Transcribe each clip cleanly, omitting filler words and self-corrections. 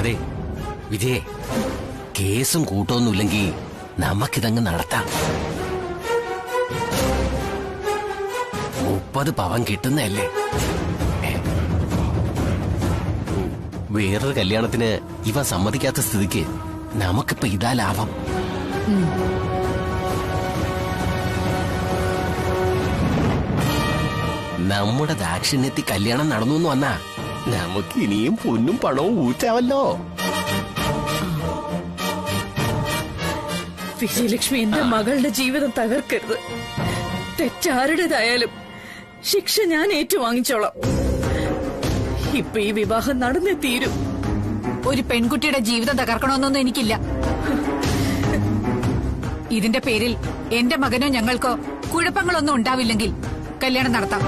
അതെ വിജയേ, കേസും കൂട്ടൊന്നുമില്ലെങ്കിൽ നമുക്കിതങ്ങ് നടത്താം. 30 പവൻ കിട്ടുന്നതല്ലേ. വേറൊരു കല്യാണത്തിന് ഇവ സമ്മതിക്കാത്ത സ്ഥിതിക്ക് നമുക്കിപ്പോ ഇതാ ലാഭം. നമ്മുടെ ദാക്ഷിണ്യത്തിൽ കല്യാണം നടന്നു എന്ന് വന്നാ നമുക്ക് ഇനിയും പൊന്നും പണവും ഊറ്റാവല്ലോ. വിജയലക്ഷ്മി എന്റെ മകളുടെ ജീവിതം തകർക്കരുത്. തെറ്റാരുടേതായാലും ശിക്ഷ ഞാൻ ഏറ്റുവാങ്ങിച്ചോളാം. ഇപ്പൊ ഈ വിവാഹം നടന്നേ തീരും. ഒരു പെൺകുട്ടിയുടെ ജീവിതം തകർക്കണമെന്നൊന്നും എനിക്കില്ല. ഇതിന്റെ പേരിൽ എന്റെ മകനോ ഞങ്ങൾക്കോ കുഴപ്പങ്ങളൊന്നും ഉണ്ടാവില്ലെങ്കിൽ കല്യാണം നടത്താം.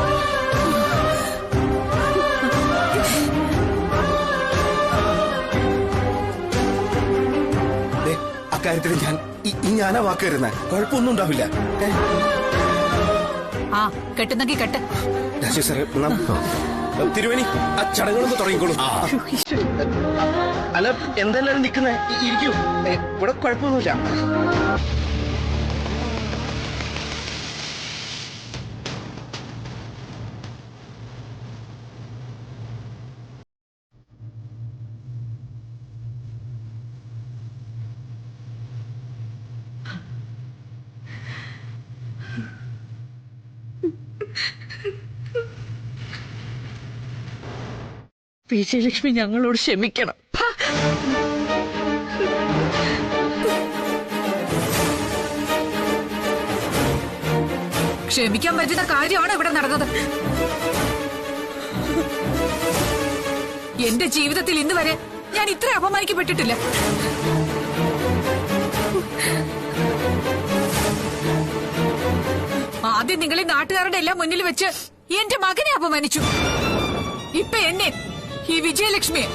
അക്കാര്യത്തിൽ ഞാനാ വാക്ക് തരുന്ന, കുഴപ്പമൊന്നും ഉണ്ടാവില്ല. ആ കെട്ടുന്നെങ്കിൽ കെട്ട്. തിരുവേണി, ആ ചടങ്ങുകളൊന്ന് തുടങ്ങിക്കോളൂ. അല്ല, എന്തെല്ലാം നിൽക്കുന്നേ? ഇരിക്കൂ, ഇവിടെ കുഴപ്പമൊന്നുമില്ല. വിജയലക്ഷ്മി ഞങ്ങളോട് ക്ഷമിക്കണം. ക്ഷമിക്കാൻ പറ്റുന്ന കാര്യമാണ് ഇവിടെ നടന്നത്. എന്റെ ജീവിതത്തിൽ ഇന്ന് വരെ ഞാൻ ഇത്ര അപമാനിക്കപ്പെട്ടിട്ടില്ല. ആദ്യം നിങ്ങളെ നാട്ടുകാരുടെ എല്ലാം മുന്നിൽ വെച്ച് എന്റെ മകനെ അപമാനിച്ചു. ഇപ്പൊ എന്നെ, ഈ വിജയലക്ഷ്മിയെ.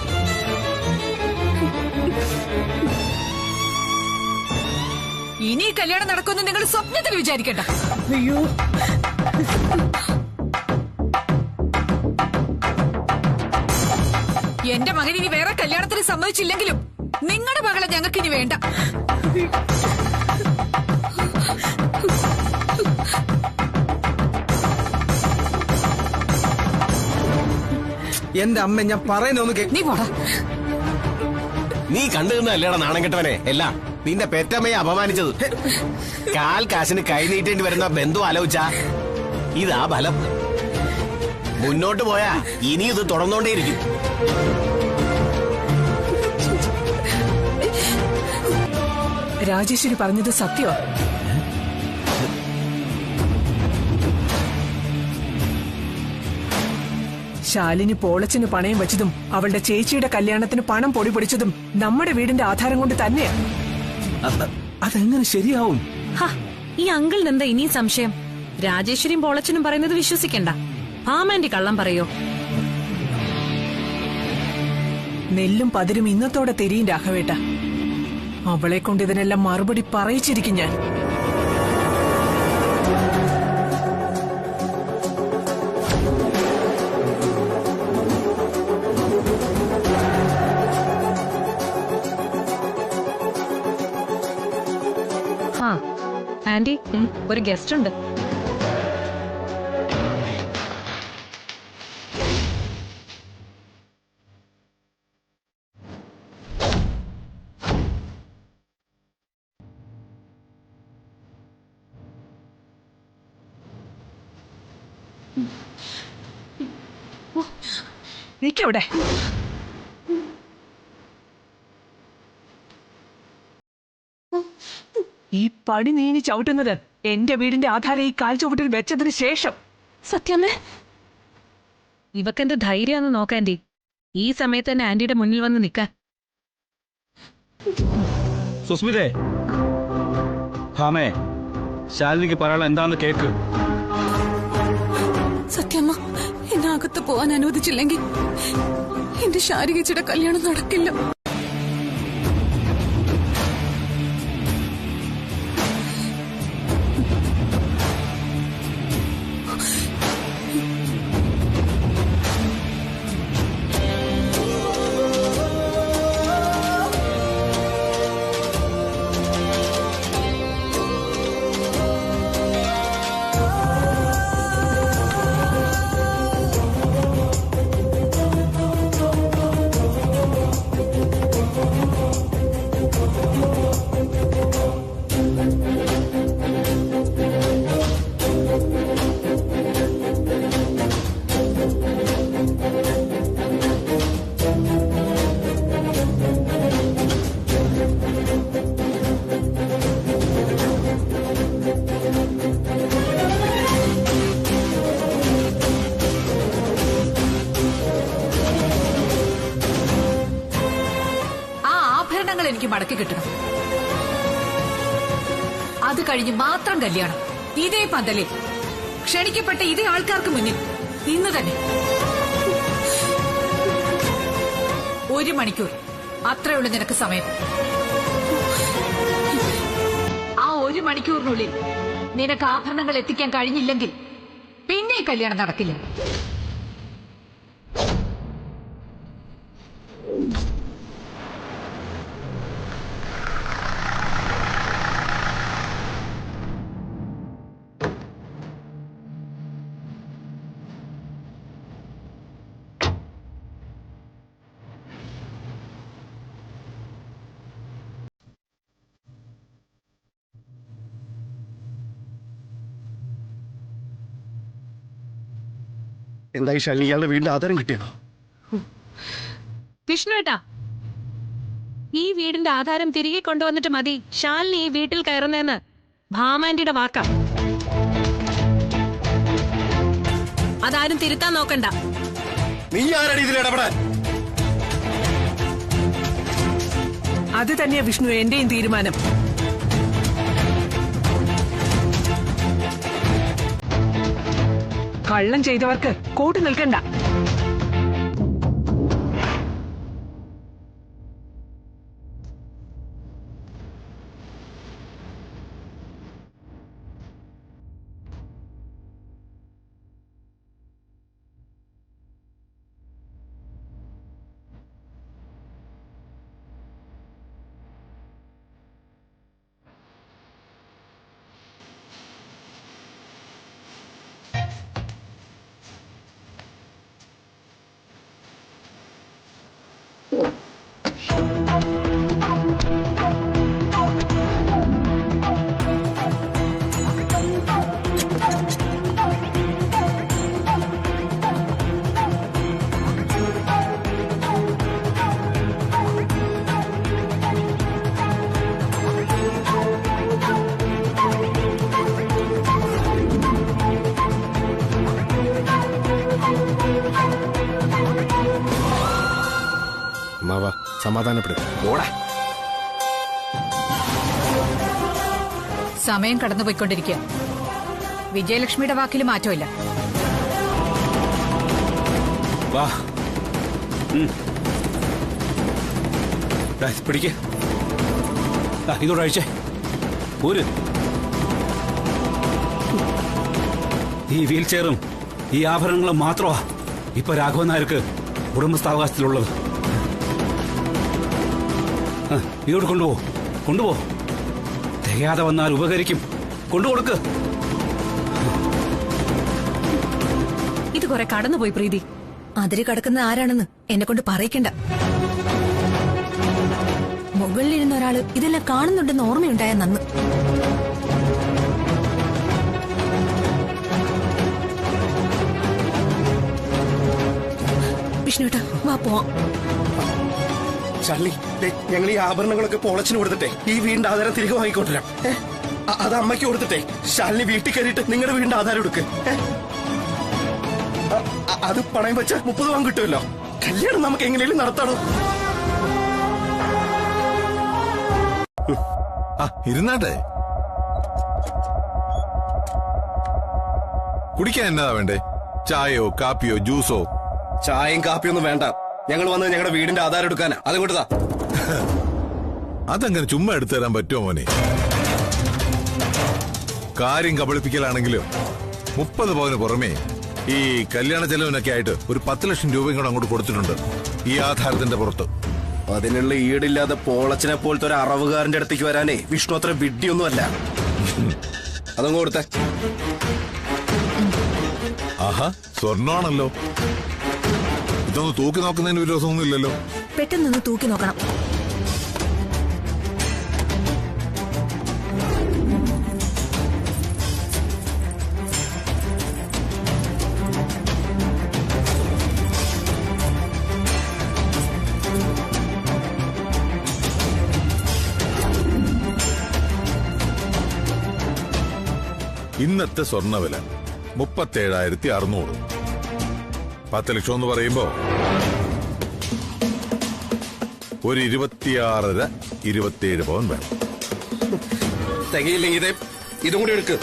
ഇനി കല്യാണം നടക്കുമെന്ന് നിങ്ങൾ സ്വപ്നത്തിൽ വിചാരിക്കണ്ട. അയ്യോ, എന്റെ മകൻ ഇനി വേറെ കല്യാണത്തിന് സമ്മതിച്ചില്ലെങ്കിലും നിങ്ങളുടെ മകളെ ഞങ്ങൾക്ക് ഇനി വേണ്ട. എന്റെ അമ്മ, ഞാൻ പറയുന്നൊന്ന് നീ പോടാ. നീ കണ്ടുനിന്നല്ലേടാ നാണം കെട്ടവനെ. എല്ലാം നിന്റെ പെറ്റമ്മയെ അപമാനിച്ചത്. കാൽ കാശിന് കൈ നീട്ടേണ്ടി വരുന്ന ബന്ധു ആലോചിച്ച ഇതാ ഫലം. മുന്നോട്ട് പോയാ ഇനി ഇത് തുടർന്നോണ്ടേയിരിക്കും. രാജേശ്വരി പറഞ്ഞത് സത്യോ? ശാലിനി പോളച്ചിന് പണയം വെച്ചതും അവളുടെ ചേച്ചിയുടെ കല്യാണത്തിന് പണം പൊടി പൊടിച്ചതും നമ്മുടെ വീടിന്റെ ആധാരം കൊണ്ട് തന്നെയാ. അതെങ്ങനെ ശരിയാവും? ഈ അങ്കിളിന് എന്താ ഇനിയും സംശയം? രാജേശ്വരിയും പോളച്ചനും പറയുന്നത് വിശ്വസിക്കണ്ട. ആമാന്റെ കള്ളം പറയോ? നെല്ലും പതിരും ഇന്നത്തോടെ തിരിയും രാഘവേട്ട. അവളെ കൊണ്ട് ഇതിനെല്ലാം മറുപടി പറയിച്ചിരിക്കും ഞാൻ. ആന്റി, ഒരു ഗസ്റ്റ് ഉണ്ട്. നിക്കവിടെ. ഈ പടി നീനി ചവിട്ടുന്നത് എന്റെ വീടിന്റെ ആധാരം ഈ കാൽ ചവിട്ടിൽ വെച്ചതിന് ശേഷം. സത്യമേ, ഇവക്കെന്ത് ധൈര്യാന്ന് നോക്കാൻറ്റി. ഈ സമയത്ത് തന്നെ ആന്റിയുടെ മുന്നിൽ വന്ന് നിൽക്കാൻ. സുസ്മിതേ, ഹാമേ, ശാലിനിക്ക് പറയാനുള്ള എന്താന്ന് കേക്ക്. സത്യമ്മ, എന്നെ അകത്ത് പോവാൻ അനുവദിച്ചില്ലെങ്കിൽ എന്റെ ശാരികച്ചിയുടെ കല്യാണം നടക്കില്ല. എനിക്ക് മടക്കി കിട്ടണം. അത് കഴിഞ്ഞ് മാത്രം കല്യാണം. ഇതേ പന്തലിൽ ക്ഷണിക്കപ്പെട്ട ഇതേ ആൾക്കാർക്ക് മുന്നിൽ ഇന്ന് തന്നെ. 1 മണിക്കൂർ അത്രയുള്ളൂ നിനക്ക് സമയം. ആ 1 മണിക്കൂറിനുള്ളിൽ നിനക്ക് ആഭരണങ്ങൾ എത്തിക്കാൻ കഴിഞ്ഞില്ലെങ്കിൽ പിന്നെ ഈ കല്യാണം നടക്കില്ല. എന്തായി ശാലിനി, ഇയാളുടെ വീടിന്റെ ആധാരം കിട്ടിയോ? വിഷ്ണുവേട്ടാ, ഈ വീടിന്റെ ആധാരം തിരികെ കൊണ്ടുവന്നിട്ട് മതി ശാലിനി ഈ വീട്ടിൽ കയറുന്നതെന്ന് ഭാമാന്റിയുടെ വാക്കാ. അതാരും തിരുത്താൻ നോക്കണ്ട. നീ ആരടി ഇതിൽ ഇടപെടാൻ? അത് തന്നെയാ വിഷ്ണു എന്റെയും തീരുമാനം. കള്ളം ചെയ്തവർക്ക് കൂട്ടു നിൽക്കണ്ട. സമാധാനപ്പെടും. സമയം കടന്നുപോയിക്കൊണ്ടിരിക്കുക. വിജയലക്ഷ്മിയുടെ വാക്കിൽ മാറ്റമില്ല. വാ, പിടിക്ക്. ഇതോടെ അഴിച്ചേ. ഊര്. ഈ വീൽ ചെയറും ഈ ആഭരണങ്ങളും മാത്രമാ ഇപ്പൊ രാഘവൻ നായർക്ക് ഉടമസ്ഥാവകാശത്തിലുള്ളത്. ഇതോട് കൊണ്ടുപോ. തികയാതെ വന്നാൽ ഉപകരിക്കും. കൊണ്ടുകൊടുക്ക്. ഇത് കുറെ കടന്നുപോയി പ്രീതി. അതിര് കടക്കുന്ന ആരാണെന്ന് എന്നെ കൊണ്ട് പറയിക്കണ്ട. മുകളിലിരുന്ന ഒരാള് ഇതെല്ലാം കാണുന്നുണ്ടെന്ന് ഓർമ്മയുണ്ടായ നന്ന്. വിഷ്ണുട്ടാ, വാ പോവാം. ശാലിനി, ഞങ്ങൾ ഈ ആഭരണങ്ങളൊക്കെ പോളച്ചിന് കൊടുത്തിട്ടേ ഈ വീടിന്റെ ആധാരം തിരികെ വാങ്ങിക്കൊണ്ടുവരാം. അത് അമ്മയ്ക്ക് കൊടുത്തിട്ടേ ശാലിനി വീട്ടിൽ കയറിയിട്ട് നിങ്ങളുടെ വീടിന്റെ ആധാരം എടുക്ക്. അത് പണയം വെച്ച 30 പവൻ കിട്ടുമല്ലോ. കല്യാണം നമുക്ക് എങ്ങനെയും നടത്തണോ? ഇരുന്നാട്ടെ. കുടിക്കാൻ എന്നതാ വേണ്ടേ? ചായയോ കാപ്പിയോ ജ്യൂസോ? ചായയും കാപ്പിയൊന്നും വേണ്ട. ഞങ്ങൾ വന്നത് ഞങ്ങളുടെ വീടിന്റെ ആധാരം എടുക്കാനാ. അത് കൊടുത്താ. അതങ്ങനെ ചുമ്മാ എടുത്തു തരാൻ പറ്റുമോ മോനെ? കാര്യം കബളിപ്പിക്കലാണെങ്കിലും 30 പവന് പുറമേ ഈ കല്യാണ ചെലവിനൊക്കെ ആയിട്ട് ഒരു 10 ലക്ഷം രൂപയും കൂടെ അങ്ങോട്ട് കൊടുത്തിട്ടുണ്ട് ഈ ആധാരത്തിന്റെ പുറത്ത്. അതിനുള്ള ഈടില്ലാതെ പോളച്ചിനെ പോലത്തെ ഒരു അറവുകാരന്റെ അടുത്തേക്ക് വരാനേ വിഷ്ണു അത്ര വിഡ്ഢിയൊന്നുമല്ല. അതങ്ങ് കൊടുത്തേ. ആഹാ, സ്വർണ്ണമാണല്ലോ. ഇതൊന്ന് തൂക്കി നോക്കുന്നതിന് വിരോധമൊന്നും ഇല്ലല്ലോ. പെട്ടെന്നൊന്ന് തൂക്കി നോക്കണം. ഇന്നത്തെ സ്വർണ്ണവില 37,600. 10 ലക്ഷം എന്ന് പറയുമ്പോ ഒരു 26.5 27 പവൻ വേണം. തികയില്ലെങ്കിൽ ഇതും കൂടി എടുക്ക്.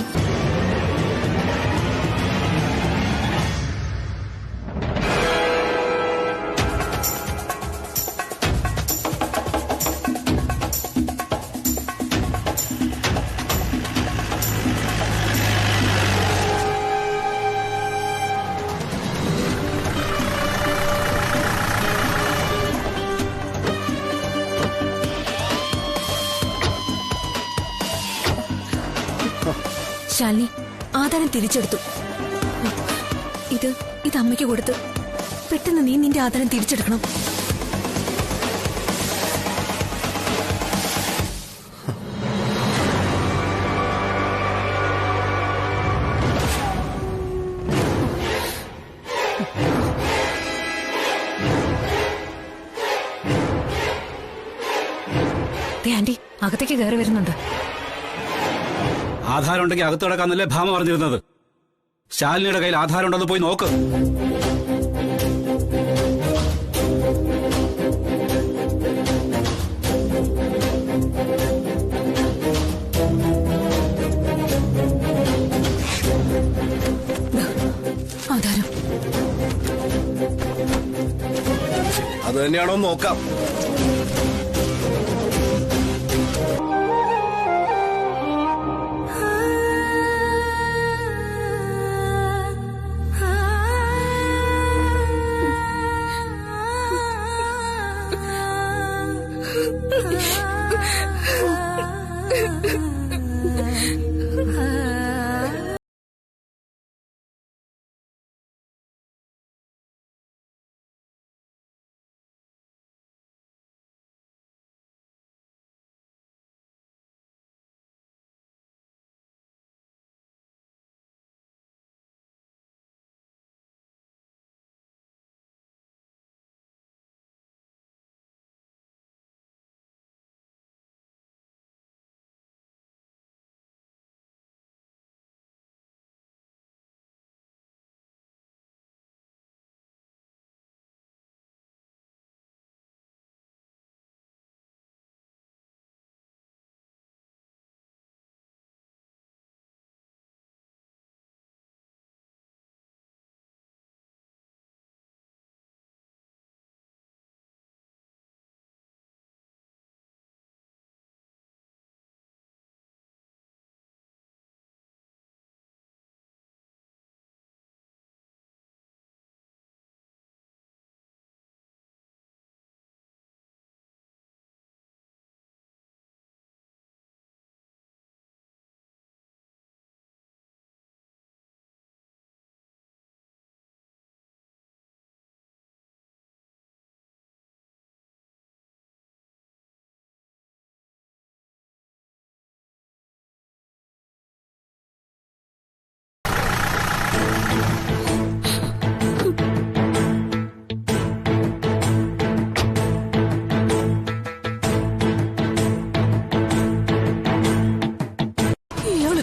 ശാലിനി ആധാരം തിരിച്ചെടുത്തു. ഇത് അമ്മയ്ക്ക് കൊടുത്ത് പെട്ടെന്ന് നീ നിന്റെ ആധാരം തിരിച്ചെടുക്കണം. ആന്റി അകത്തേക്ക് കയറി വരുന്നുണ്ട്. ആധാരം ഉണ്ടെങ്കിൽ അകത്ത് കിടക്കാന്നല്ലേ ഭാമ പറഞ്ഞിരുന്നത്. ശാലിനിയുടെ കയ്യിൽ ആധാരം ഉണ്ടെന്ന് പോയി നോക്ക്. ആധാരം അത് തന്നെയാണോ നോക്കാം.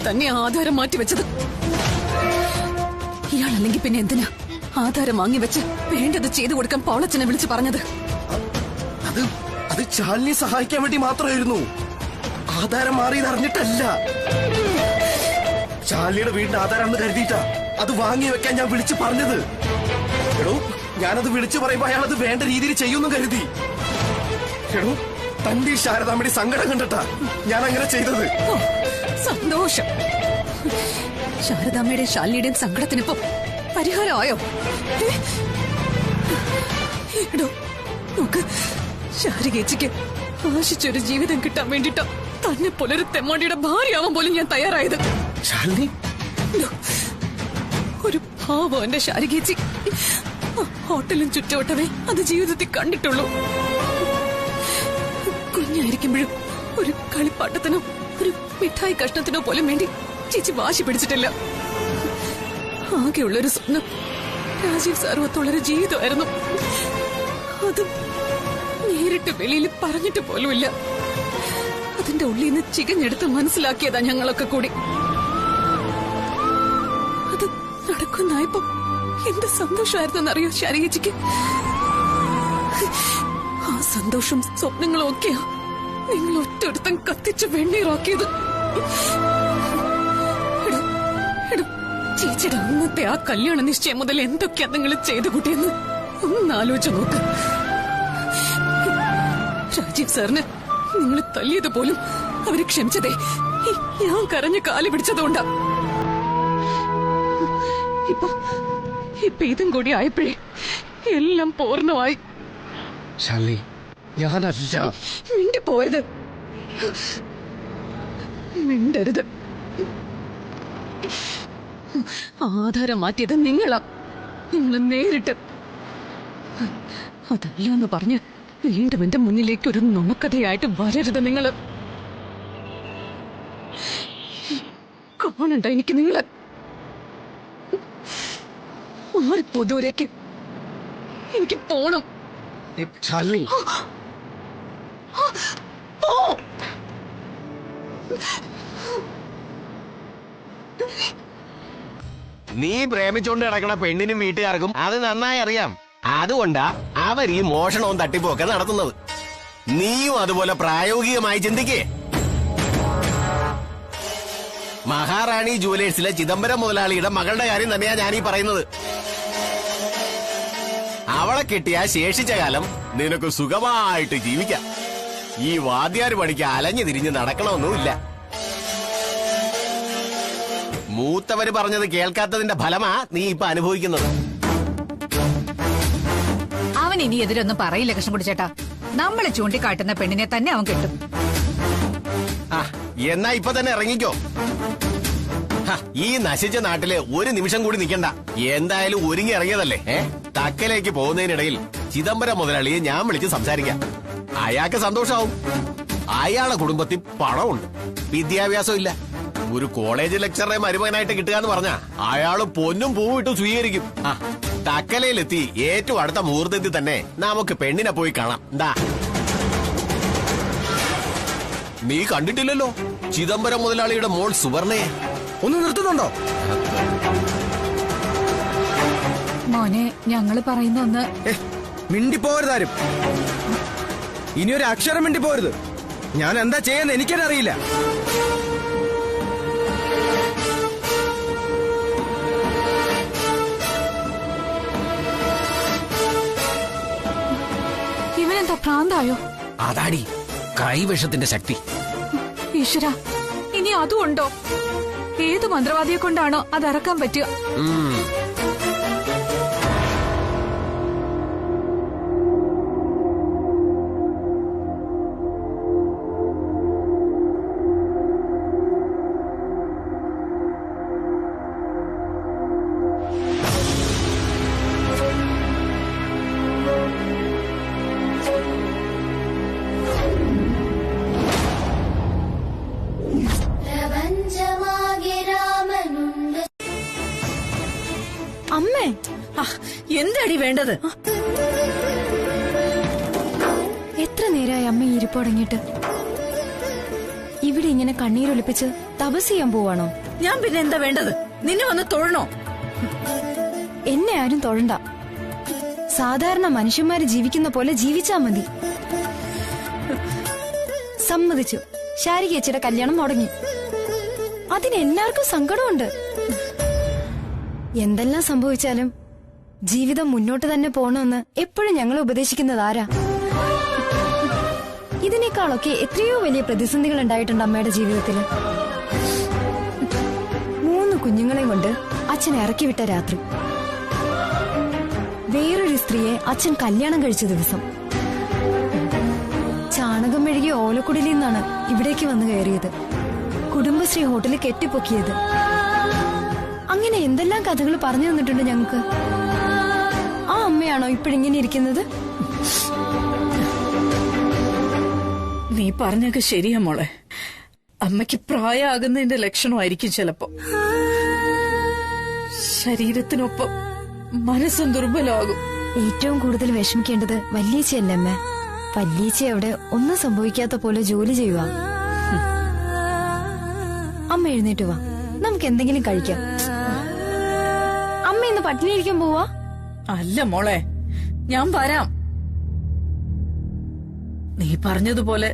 തന്നെ ആധാരം മാറ്റിവെച്ചത്. ഇയാളല്ലെങ്കിൽ പിന്നെ എന്തിനാ ആധാരം വാങ്ങിവെച്ച് വേണ്ടത് ചെയ്തു കൊടുക്കാൻ പോളച്ചനെ വിളിച്ചു പറഞ്ഞത്? അത് ശാലിനി സഹായിക്കാൻ വേണ്ടി മാത്രമായിരുന്നു. ആധാരം മാറിയത് അറിഞ്ഞിട്ടല്ല. ശാലിനിയുടെ വീടിന്റെ ആധാരം എന്ന് കരുതിയിട്ടാ അത് വാങ്ങി വെക്കാൻ ഞാൻ വിളിച്ചു പറഞ്ഞത്. എടോ, ഞാനത് വിളിച്ചു പറയുമ്പോ അയാളത് വേണ്ട രീതിയിൽ ചെയ്യുന്നു കരുതി. എടോ, തന്റെ ശാരദാമ്മയുടെ സങ്കടം കണ്ടിട്ടാ ഞാൻ അങ്ങനെ ചെയ്തത്. സന്തോഷം. ശാരദാമ്മയുടെ ശാലിനിയുടെയും സങ്കടത്തിനിപ്പോ പരിഹാരമായോ? എടോ, നോക്ക്, ശാരികേച്ചിക്ക് ആശിച്ചൊരു ജീവിതം കിട്ടാൻ വേണ്ടിട്ടാ തന്നെ പോലൊരു തെമ്മാടിയുടെ ഭാര്യയാവാൻ പോലും ഞാൻ തയ്യാറായത്. ശാലിനി, ഒരു പാവം എന്റെ ശാരികേച്ചി ഹോട്ടലും ചുറ്റുവട്ടമേ അത് ജീവിതത്തിൽ കണ്ടിട്ടുള്ളൂ. കുഞ്ഞായിരിക്കുമ്പോഴും ഒരു കളിപ്പാട്ടത്തിനോ ഒരു മിഠായി കഷ്ണത്തിനോ പോലും വേണ്ടി ചേച്ചി വാശി പിടിച്ചിട്ടില്ല. ആകെയുള്ളൊരു സ്വപ്നം രാജീവ് സാറുവത്തുള്ളൊരു ജീവിതമായിരുന്നു. അതും നേരിട്ട് വെളിയിൽ പറഞ്ഞിട്ട് പോലുമില്ല. അതിന്റെ ഉള്ളിൽ നിന്ന് ചികഞ്ഞെടുത്ത് മനസ്സിലാക്കിയതാ ഞങ്ങളൊക്കെ കൂടി. അത് നടക്കുന്നായപ്പോ എന്ത് സന്തോഷമായിരുന്നെന്നറിയോ ശാരികേച്ചിക്ക്? ആ സന്തോഷവും സ്വപ്നങ്ങളും ഒക്കെയാ നിങ്ങൾ ഒറ്റൊരുത്തം കത്തിച്ച് വെണ്ണീറാക്കിയത്. ചേച്ചിയുടെ അന്നത്തെ ആ കല്യാണ നിശ്ചയം മുതൽ എന്തൊക്കെയാ നിങ്ങൾ ചെയ്തു കൂട്ടിയെന്ന് ഒന്നാലോചിച്ച് നോക്ക്. രാജീവ് സാറിന് നിങ്ങൾ തല്ലിയത് പോലും അവര് ക്ഷമിച്ചതേ ഞാൻ കരഞ്ഞ് കാല് പിടിച്ചതുകൊണ്ടാ. ഇപ്പൊ ഇതും കൂടി ആയപ്പോഴേ എല്ലാം പൂർണ്ണമായി. ശാലിനി, ഞാനല്ല. മിണ്ടി പോയത്, മിണ്ടരുത്. ആധാരം മാറ്റിയത് നിങ്ങളാ. നിങ്ങൾ നേരിട്ട് അതല്ലെന്ന് പറഞ്ഞ് വീണ്ടും എന്റെ മുന്നിലേക്ക് ഒരു നുണക്കഥയായിട്ട് വരരുത്. നിങ്ങള് കാണണ്ട എനിക്ക് നിങ്ങള്. മാറിപ്പോതൂരേക്ക് എനിക്ക് പോണം. ശാലിനി, നീ പ്രേമിച്ചോണ്ട് കിടക്കണ പെണ്ണിനും വീട്ടുകാർക്കും അത് നന്നായി അറിയാം. അതുകൊണ്ടാ അവർ ഈ മോഷണവും തട്ടിപ്പുമൊക്കെ നടത്തുന്നത്. നീയും അതുപോലെ പ്രായോഗികമായി ചിന്തിക്കേ. മഹാറാണി ജുവലേഴ്സിലെ ചിദംബരം മുതലാളിയുടെ മകളുടെ കാര്യം തന്നെയാ ഞാനീ പറയുന്നത്. അവളെ കിട്ടിയ ശേഷിച്ച കാലം നിനക്ക് സുഖമായിട്ട് ജീവിക്കാം. ഈ വാദ്യാര് പണിക്ക് അലഞ്ഞു തിരിഞ്ഞ് നടക്കണമെന്നുമില്ല. മൂത്തവര് പറഞ്ഞത് കേൾക്കാത്തതിന്റെ ഫലമാ നീ ഇപ്പൊ അനുഭവിക്കുന്നത്. അവൻ ഇനി എതിരൊന്നും പറയില്ല കൃഷ്ണൻകുട്ടി ചേട്ടാ. നമ്മളെ ചൂണ്ടിക്കാട്ടുന്ന പെണ്ണിനെ തന്നെ അവൻ കിട്ടും. എന്നാ ഇപ്പൊ തന്നെ ഇറങ്ങിക്കോ. ഈ നശിച്ച നാട്ടില് ഒരു നിമിഷം കൂടി നിൽക്കണ്ട. എന്തായാലും ഒരുങ്ങി ഇറങ്ങിയതല്ലേ. തക്കലേക്ക് പോകുന്നതിനിടയിൽ ചിദംബരം മുതലാളിയെ ഞാൻ വിളിച്ച് സംസാരിക്കാം. അയാൾക്ക് സന്തോഷാവും. അയാളെ കുടുംബത്തിൽ പണമുണ്ട്, വിദ്യാഭ്യാസം ഇല്ല. ഒരു കോളേജ് ലെക്ചറെ മരുമകനായിട്ട് കിട്ടുക എന്ന് പറഞ്ഞാ അയാള് പൊന്നും പൂവും ഇട്ട് സ്വീകരിക്കും. തക്കലയിലെത്തി ഏറ്റവും അടുത്ത മുഹൂർത്തത്തിൽ തന്നെ നമുക്ക് പെണ്ണിനെ പോയി കാണാം. എന്താ, നീ കണ്ടിട്ടില്ലല്ലോ ചിദംബരം മുതലാളിയുടെ മോൾ സുവർണയെ? ഒന്ന് നിർത്തുന്നുണ്ടോ? മോനെ, ഞങ്ങള് പറയുന്ന ഒന്ന് മിണ്ടിപ്പോരുതാരും. ഇനിയൊരു അക്ഷരം മിണ്ടിപ്പോരുത്. ഞാൻ എന്താ ചെയ്യുന്നത് എനിക്കെന്നെ അറിയില്ല. ഇവനെന്താ ഭ്രാന്തായോ? അതാടി കൈവിഷത്തിന്റെ ശക്തി. ഈശ്വര, ഇനി അതും ഉണ്ടോ? ഏത് മന്ത്രവാദിയെ കൊണ്ടാണോ അത് ഇറക്കാൻ പറ്റുക? അമ്മേ, എന്താടി വേണ്ടത്? എത്ര നേരമായി അമ്മ ഇരിപ്പടങ്ങിട്ട്? ഇവിടെ ഇങ്ങനെ കണ്ണീരൊലിപ്പിച്ച് തപസ് ചെയ്യാൻ പോവാണോ? ഞാൻ പിന്നെ എന്താ വേണ്ടത്? നിന്നെ വന്ന് തൊഴണോ? എന്നെ ആരും തൊഴണ്ട. സാധാരണ മനുഷ്യന്മാര് ജീവിക്കുന്ന പോലെ ജീവിച്ചാ മതി. സമ്മതിച്ചു, ശാരികേച്ചിയുടെ കല്യാണം മുടങ്ങി. അതിനെല്ലാവർക്കും സങ്കടമുണ്ട്. എന്തെല്ലാം സംഭവിച്ചാലും ജീവിതം മുന്നോട്ട് തന്നെ പോണമെന്ന് എപ്പോഴും ഞങ്ങൾ ഉപദേശിക്കുന്നത് ആരാ? ഇതിനേക്കാളൊക്കെ എത്രയോ വലിയ പ്രതിസന്ധികൾ ഉണ്ടായിട്ടുണ്ട് അമ്മയുടെ ജീവിതത്തില്. 3 കുഞ്ഞുങ്ങളെയും കൊണ്ട് അച്ഛൻ ഇറക്കിവിട്ട രാത്രി, വേറൊരു സ്ത്രീയെ അച്ഛൻ കല്യാണം കഴിച്ച ദിവസം, ചാണകം മെഴുകിയ ഓലക്കുടിലിൽ നിന്നാണ് ഇവിടേക്ക് വന്നു കയറിയത്, കുടുംബശ്രീ ഹോട്ടലിൽ കെട്ടിപ്പൊക്കിയത്. അങ്ങനെ എന്തെല്ലാം കഥകൾ പറഞ്ഞു തന്നിട്ടുണ്ട് ഞങ്ങൾക്ക്. ആ അമ്മയാണോ ഇപ്പോഴിങ്ങനെ ഇരിക്കുന്നത്? നീ പറഞ്ഞൊക്കെ ശരിയാ മോളെ. അമ്മയ്ക്ക് പ്രായമാകുന്നതിന്റെ ലക്ഷണമായിരിക്കും ചിലപ്പോ. ശരീരത്തിനൊപ്പം മനസ്സും ദുർബലമാകും. ഏറ്റവും കൂടുതൽ വിഷമിക്കേണ്ടത് വല്യേച്ചിയല്ലേ അമ്മ? വല്യേച്ചി അവിടെ ഒന്നും സംഭവിക്കാത്ത പോലെ ജോലി ചെയ്യുക. അമ്മ എഴുന്നേറ്റ് വാ, നമുക്ക് എന്തെങ്കിലും കഴിക്കാം. അമ്മ ഇന്ന് പട്ടിണിയിരിക്കാൻ പോവാ? അല്ല മോളെ, ഞാൻ വരാം. നീ പറഞ്ഞതുപോലെ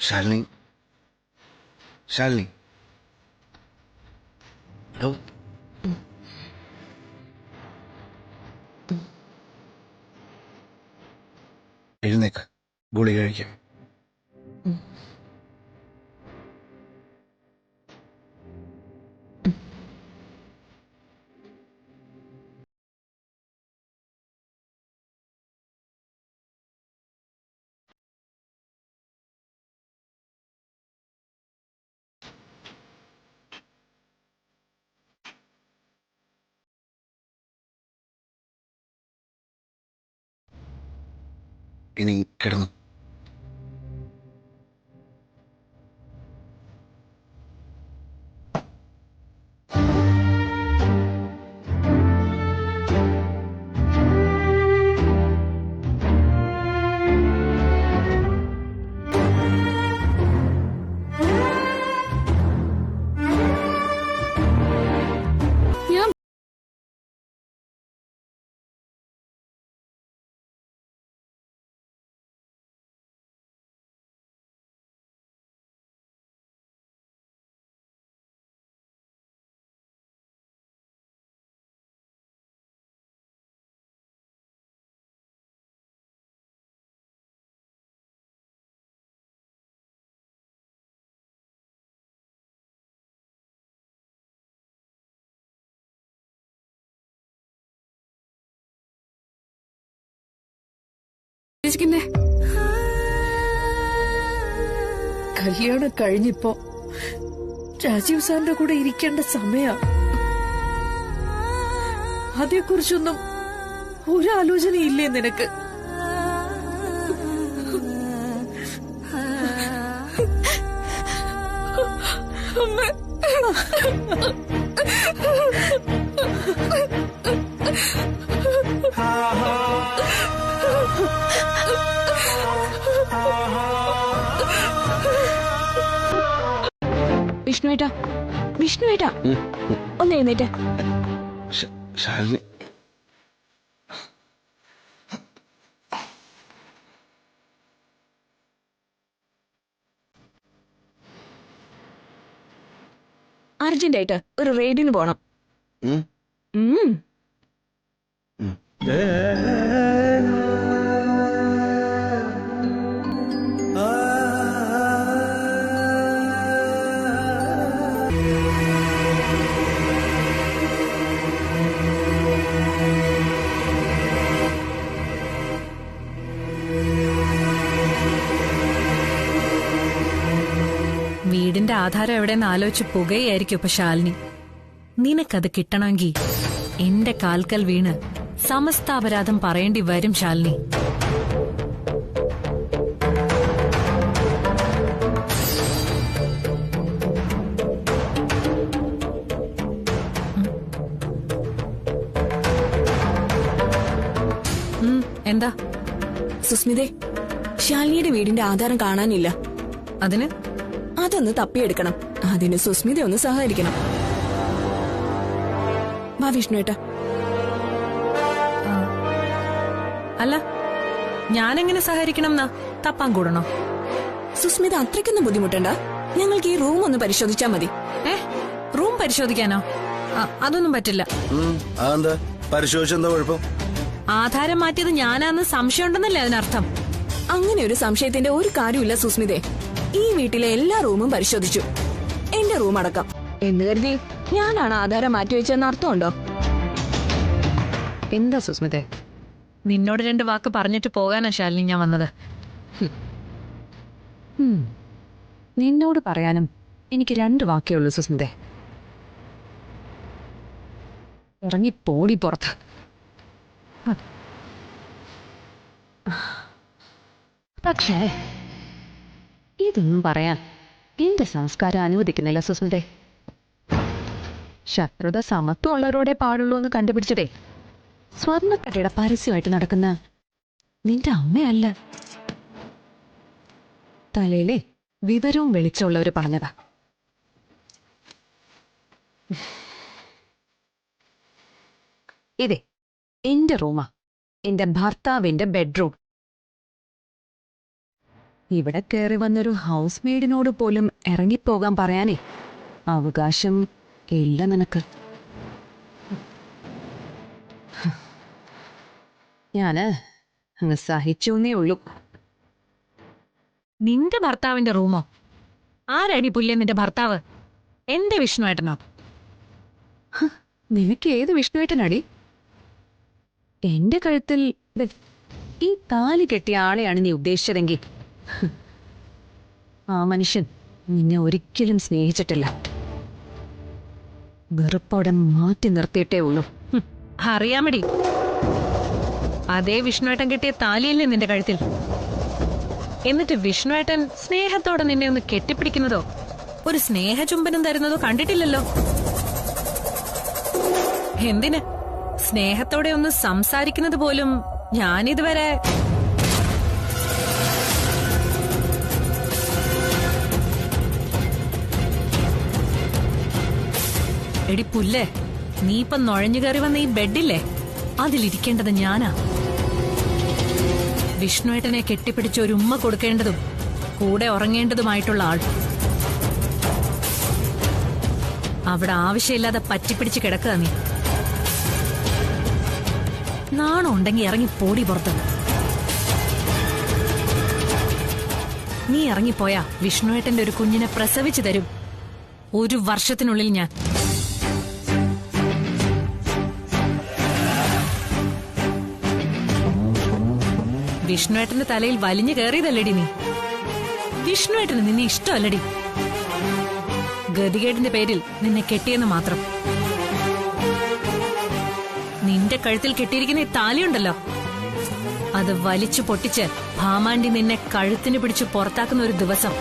ശാലിനി ശാലിനി ഹലോ എഴുന്നേക്ക് ഗുളിക കഴിക്കാം ഇനി കിടന്നു കല്യാണം കഴിഞ്ഞിപ്പോ രാജീവ് സാറിന്റെ കൂടെ ഇരിക്കേണ്ട സമയ അതേക്കുറിച്ചൊന്നും ഒരാലോചനയില്ലേ നിനക്ക്? വിഷ്ണുവേട്ടാ വിഷ്ണുവേട്ടാ ഒന്ന് എഴുന്നേറ്റ്. ശാലിനി അർജന്റായിട്ട് ഒരു റെയ്ഡിന് പോണം. വീടിന്റെ ആധാരം എവിടെയെന്ന് ആലോചിച്ച് പുകയായിരിക്കും ഇപ്പൊ ശാലിനി. നിനക്കത് കിട്ടണമെങ്കിൽ എന്റെ കാൽക്കൽ വീണ് സമസ്ത അപരാധം പറയേണ്ടി വരും ശാലിനി. എന്താ സുസ്മിതേ, ശാലിനിയുടെ വീടിന്റെ ആധാരം കാണാനില്ല. അതിന് അതൊന്ന് തപ്പിയെടുക്കണം. അതിന് സുസ്മിത ഒന്ന് സഹായിക്കണം. വാ വിഷ്ണുവേട്ടാ. അല്ല, ഞാനെങ്ങനെ സഹകരിക്കണം എന്നാ തപ്പാൻ കൂടണോ? സുസ്മിത അത്രയ്ക്കൊന്നും ബുദ്ധിമുട്ടണ്ട. ഞങ്ങൾക്ക് ഈ റൂം ഒന്ന് പരിശോധിച്ചാ മതി. റൂം പരിശോധിക്കാനോ? അതൊന്നും പറ്റില്ല. അതെന്താ പരിശോധിച്ചെന്താ കുഴപ്പം? ആധാരം മാറ്റിയത് ഞാനാന്ന് സംശയം ഉണ്ടെന്നല്ലേ അതിനർത്ഥം? അങ്ങനെ ഒരു സംശയത്തിന്റെ ഒരു കാര്യമില്ല സുസ്മിതേ. ഈ വീട്ടിലെ എല്ലാ റൂമും പരിശോധിച്ചു, എന്റെ റൂം അടക്കം. എന്ന് കരുതി ഞാനാണ് ആധാരം മാറ്റിവെച്ചെന്ന് അർത്ഥമുണ്ടോ? എന്താ സുസ്മിതേ? നിന്നോട് 2 വാക്ക് പറഞ്ഞിട്ട് പോകാനാ ശാലിനി ഞാൻ വന്നത്. നിന്നോട് പറയാനും എനിക്ക് 2 വാക്കേ ഉള്ളൂ സുസ്മിതേ. ഇറങ്ങി പോടി പുറത്ത്. പക്ഷേ ഇതൊന്നും പറയാൻ എന്റെ സംസ്കാരം അനുവദിക്കുന്നില്ല സുസ്മിതേ. ശത്രുത സമത്വമുള്ളവരോടെ പാടുള്ളൂ എന്ന് കണ്ടുപിടിച്ചിട്ടേ സ്വർണ്ണക്കടയുടെ പരസ്യമായിട്ട് നടക്കുന്ന നിന്റെ അമ്മയല്ല, തലയിലെ വിവരവും വെളിച്ചമുള്ളവർ പറഞ്ഞതാ. ഇതേ എന്റെ റൂമാ, എന്റെ ഭർത്താവിന്റെ ബെഡ്റൂം. ഇവിടെ കയറി വന്നൊരു ഹൗസ് മെയ്ഡിനോട് പോലും ഇറങ്ങിപ്പോകാൻ പറയാനേ അവകാശം ഇല്ല നിനക്ക്. ഞാന് അങ്ങ് സഹിച്ചൂന്നേ ഉള്ളൂ. നിന്റെ ഭർത്താവിന്റെ റൂമോ? ആരടി പുല്ലേ നിന്റെ ഭർത്താവ്? എന്റെ വിഷ്ണുവേട്ടനോ? നിനക്ക് ഏത് വിഷ്ണുവേട്ടനടി? എന്റെ കഴുത്തിൽ ഈ താലി കെട്ടിയ ആളെയാണ് നീ ഉദ്ദേശിച്ചതെങ്കിൽ ആ മനുഷ്യൻ നിന്നെ ഒരിക്കലും സ്നേഹിച്ചിട്ടില്ല. വെറുപ്പോടെ മാറ്റി നിർത്തിയിട്ടേ ഉള്ളൂ. അറിയാമടി, അതേ വിഷ്ണുവേട്ടൻ കെട്ടിയ താലിയല്ലേ നിന്റെ കഴുത്തിൽ? എന്നിട്ട് വിഷ്ണുവേട്ടൻ സ്നേഹത്തോടെ നിന്നെ ഒന്ന് കെട്ടിപ്പിടിക്കുന്നതോ ഒരു സ്നേഹചുംബനം തരുന്നതോ കണ്ടിട്ടില്ലല്ലോ. എന്തിന്? സ്നേഹത്തോടെ ഒന്ന് സംസാരിക്കുന്നത് പോലും ഞാനിതുവരെ. എടി പുല്ലേ, നീ ഇപ്പൊ നുഴഞ്ഞു കയറി വന്ന ഈ ബെഡില്ലേ, അതിലിരിക്കേണ്ടത് ഞാനാ. വിഷ്ണുവേട്ടനെ കെട്ടിപ്പിടിച്ച് ഒരു ഉമ്മ കൊടുക്കേണ്ടതും കൂടെ ഉറങ്ങേണ്ടതുമായിട്ടുള്ള ആൾ. അവിടെ ആവശ്യമില്ലാതെ പറ്റിപ്പിടിച്ച് കിടക്കുക നീ. നാണം ഉണ്ടെങ്കിൽ ഇറങ്ങി പോടി പുറത്ത്. നീ ഇറങ്ങിപ്പോയാ വിഷ്ണുവേട്ടന്റെ ഒരു കുഞ്ഞിനെ പ്രസവിച്ചു തരും 1 വർഷത്തിനുള്ളിൽ ഞാൻ. വിഷ്ണുവേട്ടന്റെ തലയിൽ വലിഞ്ഞു കയറിയതല്ലടി നീ. വിഷ്ണുവേട്ടന് നിന്നെ ഇഷ്ടമല്ലടി. ഗതികേടിന്റെ പേരിൽ നിന്നെ കെട്ടിയെന്ന് മാത്രം. നിന്റെ കഴുത്തിൽ കെട്ടിയിരിക്കുന്ന ഈ താലിയുണ്ടല്ലോ, അത് വലിച്ചു പൊട്ടിച്ച് ഭാമാണ്ടി നിന്നെ കഴുത്തിന് പിടിച്ച് പുറത്താക്കുന്ന ഒരു ദിവസം,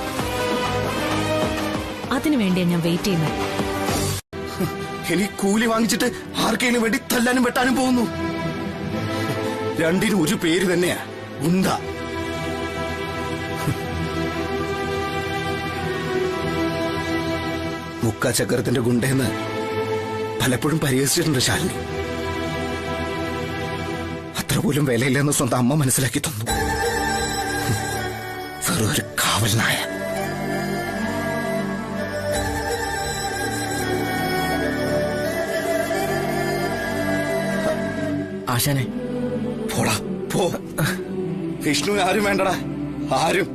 അതിനു വേണ്ടിയാ ഞാൻ വെയിറ്റ് ചെയ്യുന്നത്. എനിക്ക് കൂലി വാങ്ങിച്ചിട്ട് ആർക്കേലും വേണ്ടി തല്ലാനും വെട്ടാനും പോകുന്നു. രണ്ടിനും ഒരു പേര് തന്നെയാ, ഗുണ്ട. മുക്കാചക്രത്തിന്റെ ഗുണ്ടെന്ന് പലപ്പോഴും പരിഹസിച്ചിട്ടുണ്ട് ശാലിനി. അത്ര പോലും വിലയില്ലെന്ന് സ്വന്തം അമ്മ മനസ്സിലാക്കി തന്നു. വെറും ഒരു കാവൽ നായ. ആശാനെ പോടാ പോ. വിഷ്ണു ആരും വേണ്ടടാ, ആരും.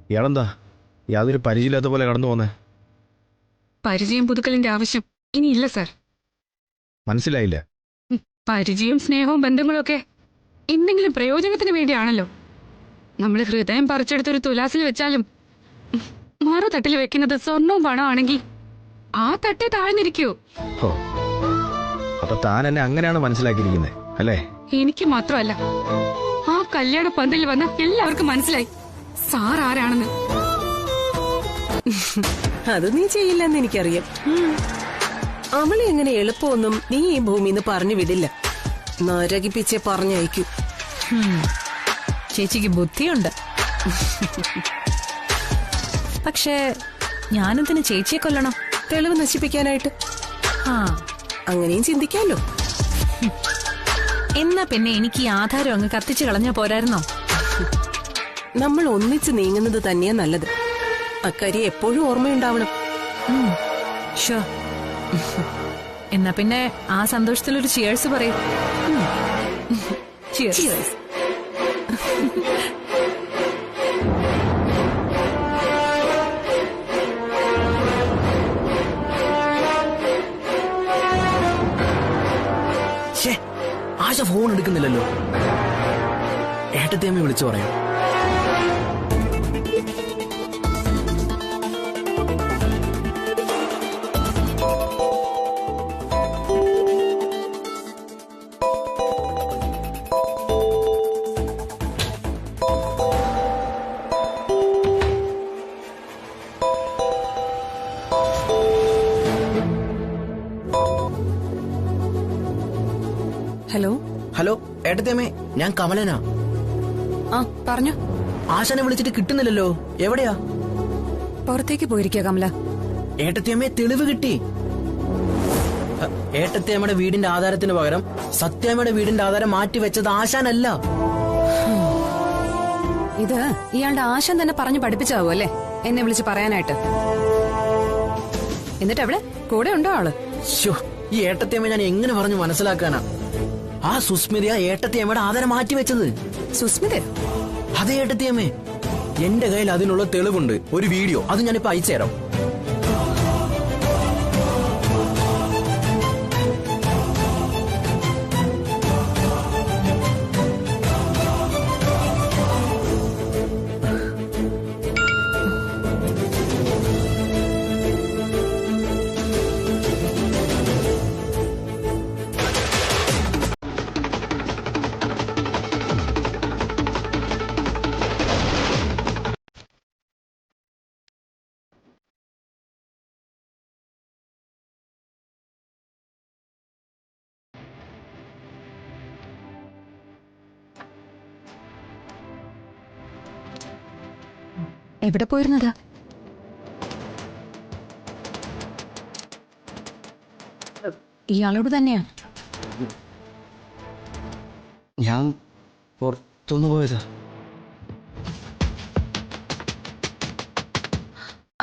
ഇയാളെന്താ യാതൊരു പരിചയമില്ലാത്ത പോലെ കടന്നു പോന്നേ? പരിചയം പുതുക്കലിന്റെ ആവശ്യം ഇനിയില്ല സർ. മനസ്സിലായില്ല. പരിചയവും സ്നേഹവും ബന്ധങ്ങളും ഒക്കെ എന്തെങ്കിലും പ്രയോജനത്തിന് വേണ്ടിയാണല്ലോ. നമ്മൾ ഹൃദയം പറിച്ചെടുത്തൊരു തുലാസിൽ വെച്ചാലും മറു തട്ടിൽ വെക്കുന്നത് സ്വർണവും പണമാണെങ്കിൽ ആ തട്ടേ താഴ്ന്നിരിക്കൂ. ഓ അപ്പൊ താൻ എന്നെ അങ്ങനെയാണ് മനസ്സിലാക്കിയിരിക്കുന്നത് അല്ലേ? എനിക്ക് മാത്രമല്ല, ആ കല്യാണ പന്തലിൽ വന്ന എല്ലാവർക്കും മനസ്സിലായി സാർ ആരാണെന്ന്. അത് നീ ചെയ്യില്ലെന്ന് എനിക്കറിയാം. അവളെ എങ്ങനെ എളുപ്പമൊന്നും നീ ഈ ഭൂമിന്ന് പറഞ്ഞു വിടില്ല. നരകിപ്പിച്ചേ പറഞ്ഞയക്കൂ. ചേച്ചിക്ക് ബുദ്ധിയുണ്ട്. പക്ഷേ ഞാനെന്തിന് ചേച്ചിയെ കൊല്ലണം? തെളിവ് നശിപ്പിക്കാനായിട്ട്. ആ അങ്ങനെയും ചിന്തിക്കാമല്ലോ. എന്നാ പിന്നെ എനിക്ക് ഈ ആധാരം അങ്ങ് കത്തിച്ചു കളഞ്ഞാ പോരായിരുന്നോ? നമ്മൾ ഒന്നിച്ച് നീങ്ങുന്നത് തന്നെയാ നല്ലത്. അക്കാര്യം എപ്പോഴും ഓർമ്മയുണ്ടാവണം. ഷോ എന്നാ പിന്നെ ആ സന്തോഷത്തിലൊരു ചിയേഴ്സ് പറയും. ചിയേഴ്സ്. ആശ ഫോൺ എടുക്കുന്നില്ലല്ലോ. ഏട്ടത്തെ അമ്മ വിളിച്ചു പറയാം. ഹലോ ഹലോ ഏട്ടത്തേമ്മേ, ഞാൻ കമലനാ. ആ പറഞ്ഞോ. ആശാനെ വിളിച്ചിട്ട് കിട്ടുന്നില്ലല്ലോ. എവിടെയാ? പുറത്തേക്ക് പോയിരിക്കുക കമല. ഏട്ടത്തേമ്മയെ തെളിവ് കിട്ടി. ഏട്ടത്തേമ്മയുടെ വീടിന്റെ ആധാരത്തിന് പകരം സത്യാമ്മയുടെ വീടിന്റെ ആധാരം മാറ്റി വെച്ചത് ആശാനല്ല. ഇത് ഇയാളുടെ ആശാൻ തന്നെ പറഞ്ഞു പഠിപ്പിച്ചാവോ അല്ലേ എന്നെ വിളിച്ച് പറയാനായിട്ട്? എന്നിട്ട് എവിടെ കൂടെ ഉണ്ടോ ആള്? ഈ ഏട്ടത്തേമ്മ ഞാൻ എങ്ങനെ പറഞ്ഞു മനസ്സിലാക്കാനാ? ആ സുസ്മിതയാ ഏട്ടത്തേമ്മയുടെ ആധാരം മാറ്റി വെച്ചത്. സുസ്മിത? അതെ ഏട്ടത്തേമ്മേ, എന്റെ കയ്യിൽ അതിനുള്ള തെളിവുണ്ട്. ഒരു വീഡിയോ, അത് ഞാനിപ്പോ അയച്ചുതരാം. എവിടെ പോയിരുന്നതാ? ഇയാളോട് തന്നെയാ? ഞാൻ പുറത്തുനിന്ന് പോയതാ.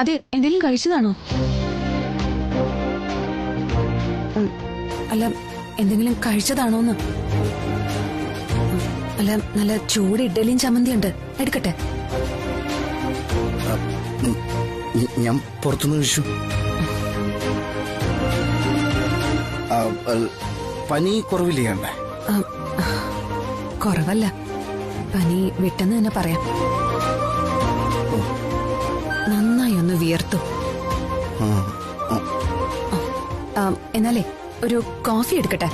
അതെ, എന്തെങ്കിലും കഴിച്ചതാണോ? അല്ല, എന്തെങ്കിലും കഴിച്ചതാണോന്ന്? അല്ല, നല്ല ചൂട് ഇഡ്ഡലിയും ചമ്മന്തി ഉണ്ട്, എടുക്കട്ടെ? ഞാൻ പുറത്തുനിന്ന് കഴിച്ചു. പനി കുറവില്ലേ കണ്ടേ? കുറവല്ല, പനി വിട്ടെന്ന് തന്നെ പറയാം. നന്നായി ഒന്ന് വിയർത്തു. എന്നാലേ ഒരു കോഫി എടുക്കട്ടെ?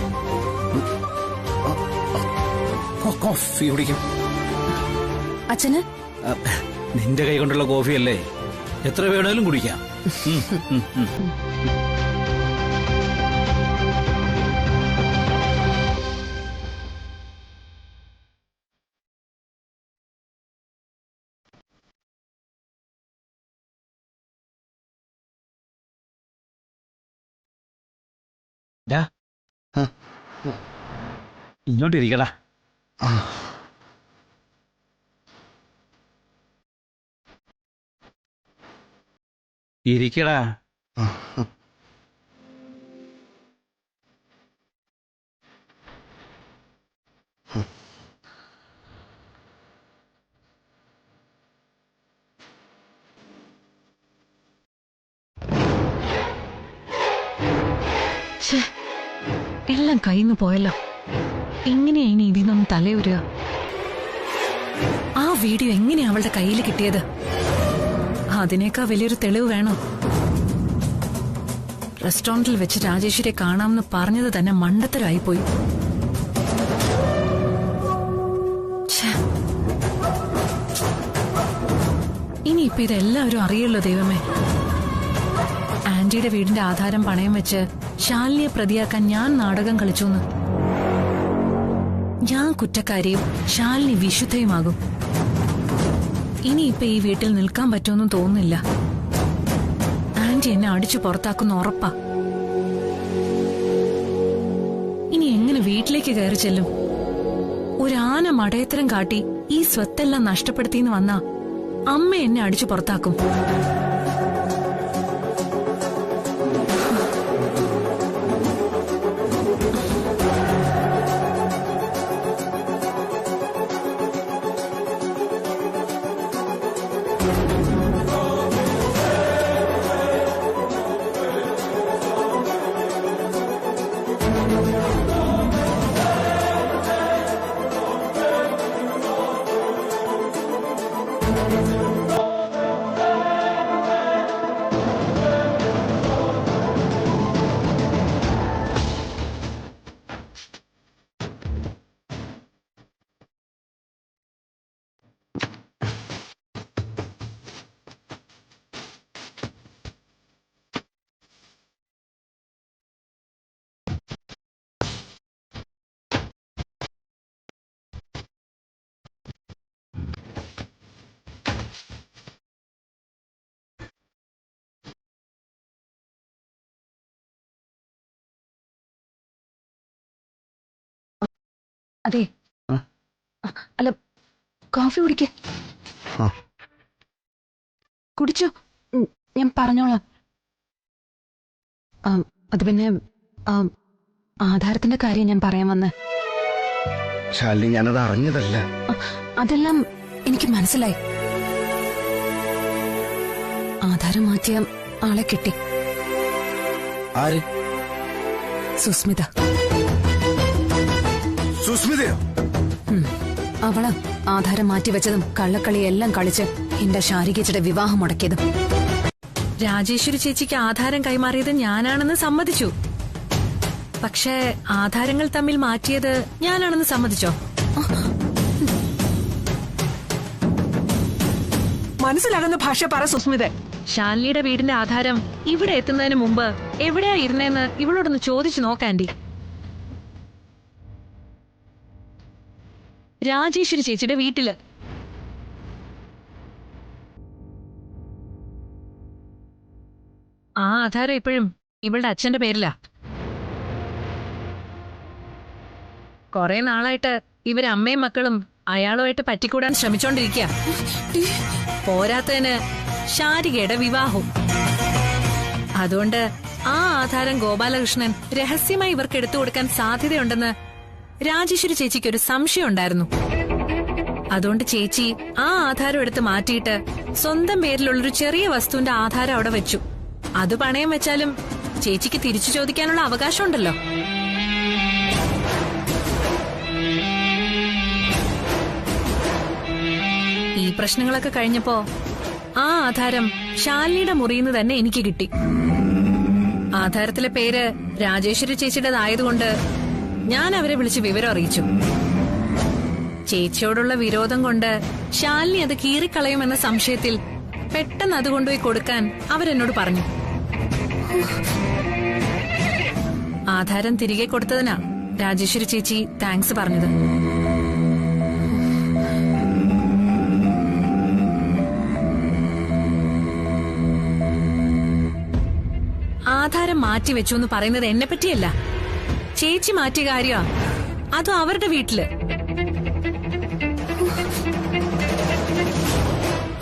കോഫി കുടിക്കാം. അച്ഛന്? നിന്റെ കൈ കൊണ്ടുള്ള കോഫിയല്ലേ, എത്ര വേണേലും കുടിക്കാം. ഇങ്ങോട്ടിരിക്കടാ. ഇരിക്കടാ. എല്ലാം കയ്യിന്ന് പോയല്ലോ. എങ്ങനെയാ ഇനി ഇതിനൊന്നും തലയുരുക? ആ വീഡിയോ എങ്ങനെയാ അവളുടെ കയ്യിൽ കിട്ടിയത്? അതിനേക്കാൾ വലിയൊരു തെളിവ് വേണം. റെസ്റ്റോറന്റിൽ വെച്ച് രാജേശ്വരിയെ കാണാമെന്ന് പറഞ്ഞത് തന്നെ മണ്ടത്തരായിപ്പോയി. ഇനിയിപ്പൊ ഇതെല്ലാവരും അറിയല്ലോ ദൈവമേ. ആന്റിയുടെ വീടിന്റെ ആധാരം പണയം വെച്ച് ശാലിനിയെ പ്രതിയാക്കാൻ ഞാൻ നാടകം കളിച്ചൂന്ന്. ഞാൻ കുറ്റക്കാരിയും ശാലിനി വിശുദ്ധയുമാകും. ഇനിയിപ്പൊ ഈ വീട്ടിൽ നിൽക്കാൻ പറ്റുമെന്നും തോന്നുന്നില്ല. ആന്റി എന്നെ അടിച്ചു പുറത്താക്കുന്ന ഉറപ്പാ. ഇനി എങ്ങനെ വീട്ടിലേക്ക് കയറി ചെല്ലും? ഒരാന മടയത്തരം കാട്ടി ഈ സ്വത്തെല്ലാം നഷ്ടപ്പെടുത്തിന്ന് വന്നാ അമ്മ എന്നെ അടിച്ചു പുറത്താക്കും. അതെ, അല്ല, കോഫി കുടിക്ക. കുടിച്ചോ, ഞാൻ പറഞ്ഞോളാം. അത് പിന്നെ ആധാരത്തിന്റെ കാര്യം ഞാൻ പറയാൻ വന്ന്. ശാലിനി, ഞാനത് അറിഞ്ഞതല്ല. അതെല്ലാം എനിക്ക് മനസ്സിലായി. ആധാരം മാറ്റിയ ആളെ കിട്ടി. ആര്? സുസ്മിത. സുസ്മിതയോ? അവള് ആധാരം മാറ്റിവെച്ചതും കള്ളക്കളിയെല്ലാം കളിച്ച് എന്റെ ശാരികയുടെ വിവാഹം മുടക്കിയതും. രാജേശ്വരി ചേച്ചിക്ക് ആധാരം കൈമാറിയത് ഞാനാണെന്ന് സമ്മതിച്ചു. പക്ഷേ ആധാരങ്ങൾ തമ്മിൽ മാറ്റിയത് ഞാനാണെന്ന് സമ്മതിച്ചോ? മനസ്സിലാകുന്ന ഭാഷ പറ സുസ്മിത. ശാലിനിയുടെ വീടിന്റെ ആധാരം ഇവിടെ എത്തുന്നതിന് മുമ്പ് എവിടെയാ ഇരുന്നേന്ന് ഇവളോടൊന്ന് ചോദിച്ചു നോക്കാൻഡി. രാജേശ്വരി ചേച്ചിയുടെ വീട്ടില്. ആ ആധാരം ഇപ്പോഴും ഇവളുടെ അച്ഛന്റെ പേരിലാ. കൊറേ നാളായിട്ട് ഇവര് അമ്മയും മക്കളും അയാളുമായിട്ട് പറ്റിക്കൂടാൻ ശ്രമിച്ചോണ്ടിരിക്കുക. പോരാത്തതിന് ശാരികയുടെ വിവാഹവും. അതുകൊണ്ട് ആ ആധാരം ഗോപാലകൃഷ്ണൻ രഹസ്യമായി ഇവർക്ക് എടുത്തു കൊടുക്കാൻ സാധ്യതയുണ്ടെന്ന് രാജേശ്വരി ചേച്ചിക്ക് ഒരു സംശയം ഉണ്ടായിരുന്നു. അതുകൊണ്ട് ചേച്ചി ആ ആധാരം എടുത്ത് മാറ്റിയിട്ട് സ്വന്തം പേരിലുള്ളൊരു ചെറിയ വസ്തുവിന്റെ ആധാരം അവിടെ വെച്ചു. അത് പണയം വെച്ചാലും ചേച്ചിക്ക് തിരിച്ചു ചോദിക്കാനുള്ള അവകാശമുണ്ടല്ലോ. ഈ പ്രശ്നങ്ങളൊക്കെ കഴിഞ്ഞപ്പോ ആ ആധാരം ശാലിനിയുടെ മുറിയിന്ന് തന്നെ എനിക്ക് കിട്ടി. ആധാരത്തിലെ പേര് രാജേശ്വരി ചേച്ചിയുടേതായതുകൊണ്ട് ഞാൻ അവരെ വിളിച്ച് വിവരം അറിയിച്ചു. ചേച്ചിയോടുള്ള വിരോധം കൊണ്ട് ശാലിനി അത് കീറിക്കളയുമെന്ന സംശയത്തിൽ പെട്ടെന്ന് അത് കൊണ്ടുപോയി കൊടുക്കാൻ അവരെന്നോട് പറഞ്ഞു. ആധാരം തിരികെ കൊടുത്തതിനാ രാജേശ്വരി ചേച്ചി താങ്ക്സ് പറഞ്ഞത്. ആധാരം മാറ്റിവെച്ചു എന്ന് പറയുന്നത് എന്നെ പറ്റിയല്ല, ചേച്ചി മാറ്റിയ കാര്യമാ. അതും അവരുടെ വീട്ടില്.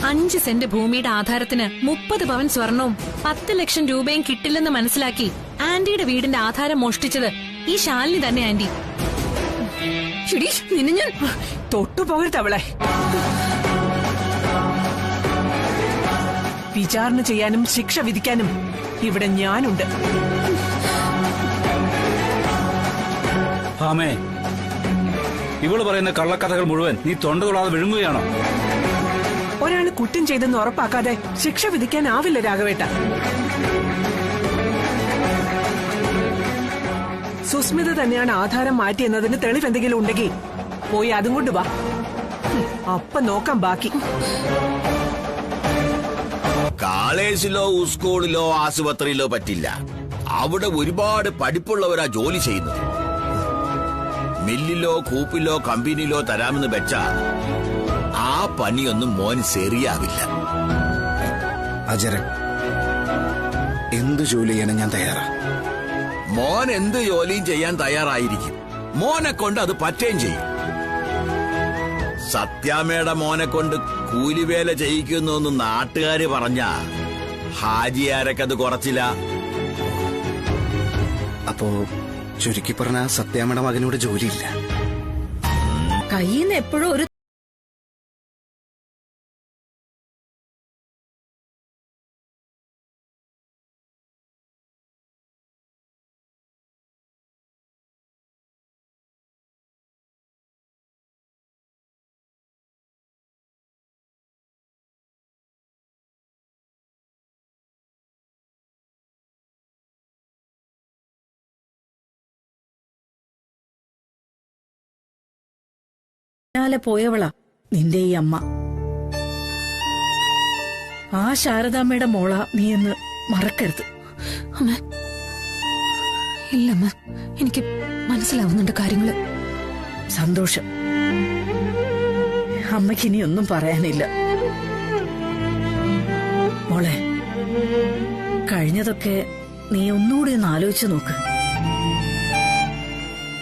5 സെന്റ് ഭൂമിയുടെ ആധാരത്തിന് 30 പവൻ സ്വർണവും 10 ലക്ഷം രൂപയും കിട്ടില്ലെന്ന് മനസ്സിലാക്കി ആന്റിയുടെ വീടിന്റെ ആധാരം മോഷ്ടിച്ചത് ഈ ശാലിനി തന്നെ. ആന്റി, നിന്നെ ഞാൻ തൊട്ടുപോകരുത്. അവളെ വിചാരണ ചെയ്യാനും ശിക്ഷ വിധിക്കാനും ഇവിടെ ഞാനുണ്ട്. ഇവള് പറയുന്ന കള്ളക്കഥകൾ മുഴുവൻ നീ തൊണ്ട തൊടാതെ വിഴുങ്ങുകയാണോ? ഒരാള് കുറ്റം ചെയ്തെന്ന് ഉറപ്പാക്കാതെ ശിക്ഷ വിധിക്കാനാവില്ല രാഘവേട്ട. സുസ്മിത തന്നെയാണ് ആധാരം മാറ്റിയെന്നതിന് തെളിവെന്തെങ്കിലും ഉണ്ടെങ്കിൽ പോയി അതും കൊണ്ട് വാ. അപ്പൊ നോക്കാം ബാക്കി. കോളേജിലോ സ്കൂളിലോ ആശുപത്രിയിലോ പറ്റില്ല. അവിടെ ഒരുപാട് പഠിപ്പുള്ളവരാ ജോലി ചെയ്യുന്നത്. മില്ലിലോ കൂപ്പിലോ കമ്പനിയിലോ തരാമെന്ന് വെച്ചാ ആ പണിയൊന്നും മോൻ ശരിയാവില്ല. അജരൻ, എന്ത് ജോലി ചെയ്യാനും ഞാൻ തയ്യാറാ. മോൻ എന്ത് ജോലിയും ചെയ്യാൻ തയ്യാറായിരിക്കും. മോനെ കൊണ്ട് അത് പറ്റുകയും ചെയ്യും. സത്യാമ്മയുടെ മോനെ കൊണ്ട് കൂലിവേല ചെയ്യിക്കുന്നു നാട്ടുകാര് പറഞ്ഞ ഹാജിയാരൊക്കത് കുറച്ചില്ല. അപ്പോ ചുരുക്കി പറഞ്ഞ സത്യാമ്മയുടെ മകനോട് ജോലിയില്ല. കയ്യിൽ നിന്ന് എപ്പോഴും ഒരു പോയവളാ നിന്റെ ഈ അമ്മ. ആ ശാരദാമ്മയുടെ മോള നീ എന്ന് മറക്കരുത്. അമ്മ, ഇല്ലമ്മ, എനിക്ക് മനസ്സിലാവുന്നുണ്ട് കാര്യങ്ങള്. സന്തോഷം. അമ്മയ്ക്ക് ഇനി ഒന്നും പറയാനില്ല. മോളെ, കഴിഞ്ഞതൊക്കെ നീ ഒന്നുകൂടി ഒന്ന് ആലോചിച്ചു നോക്ക്.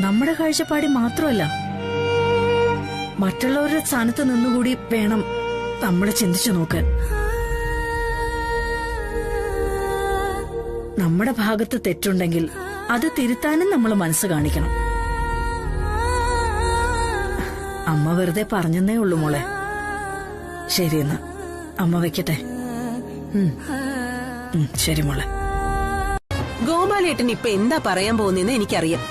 നമ്മുടെ കാഴ്ചപ്പാടി മാത്രമല്ല, മറ്റുള്ളവരുടെ സ്ഥാനത്ത് നിന്നുകൂടി വേണം നമ്മൾ ചിന്തിച്ചു നോക്കാൻ. നമ്മുടെ ഭാഗത്ത് തെറ്റുണ്ടെങ്കിൽ അത് തിരുത്താനും നമ്മൾ മനസ്സ് കാണിക്കണം. അമ്മ വെറുതെ പറഞ്ഞെന്നേ ഉള്ളൂ മോളെ. ശരിയെന്നാ അമ്മ വെക്കട്ടെ. ശരി മോളെ. ഗോപാലേട്ടൻ ഇപ്പൊ എന്താ പറയാൻ പോകുന്നതെന്ന് എനിക്കറിയാം.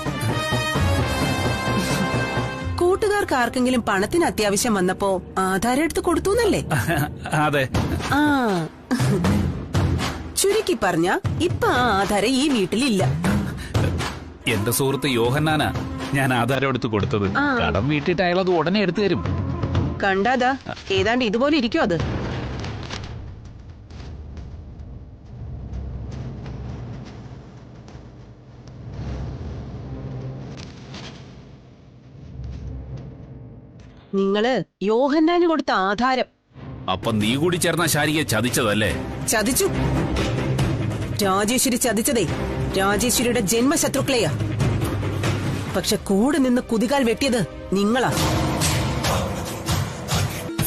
കൂട്ടുകാർക്ക് ആർക്കെങ്കിലും പണത്തിന് അത്യാവശ്യം വന്നപ്പോ ആധാരം എടുത്ത് കൊടുത്തുന്നല്ലേ? അതെ. ആ, ചുരുക്കി പറഞ്ഞ ഇപ്പൊ ആ ആധാരം ഈ വീട്ടിലില്ല. എന്റെ സുഹൃത്ത് യോഹന്നാനാ ഞാൻ ആധാരം എടുത്ത് കൊടുത്തത്. കടം വീട്ടിട്ട് അയാളത് ഉടനെ എടുത്തു തരും. കണ്ടാതാ ഏതാണ്ട് ഇതുപോലെ ഇരിക്കും അത്. നിങ്ങള് യോഹന്നാന് കൊടുത്ത ആധാരം. അപ്പൊ നീ കൂടി ചേർന്ന ശാരികയെ ചതിച്ചതല്ലേ? ചതിച്ചു. രാജേശ്വരി ചതിച്ചതേ രാജേശ്വരിയുടെ ജന്മശത്രുക്കളെയാ. പക്ഷെ കൂടെ നിന്ന് കുതികാൽ വെട്ടിയത് നിങ്ങളാ.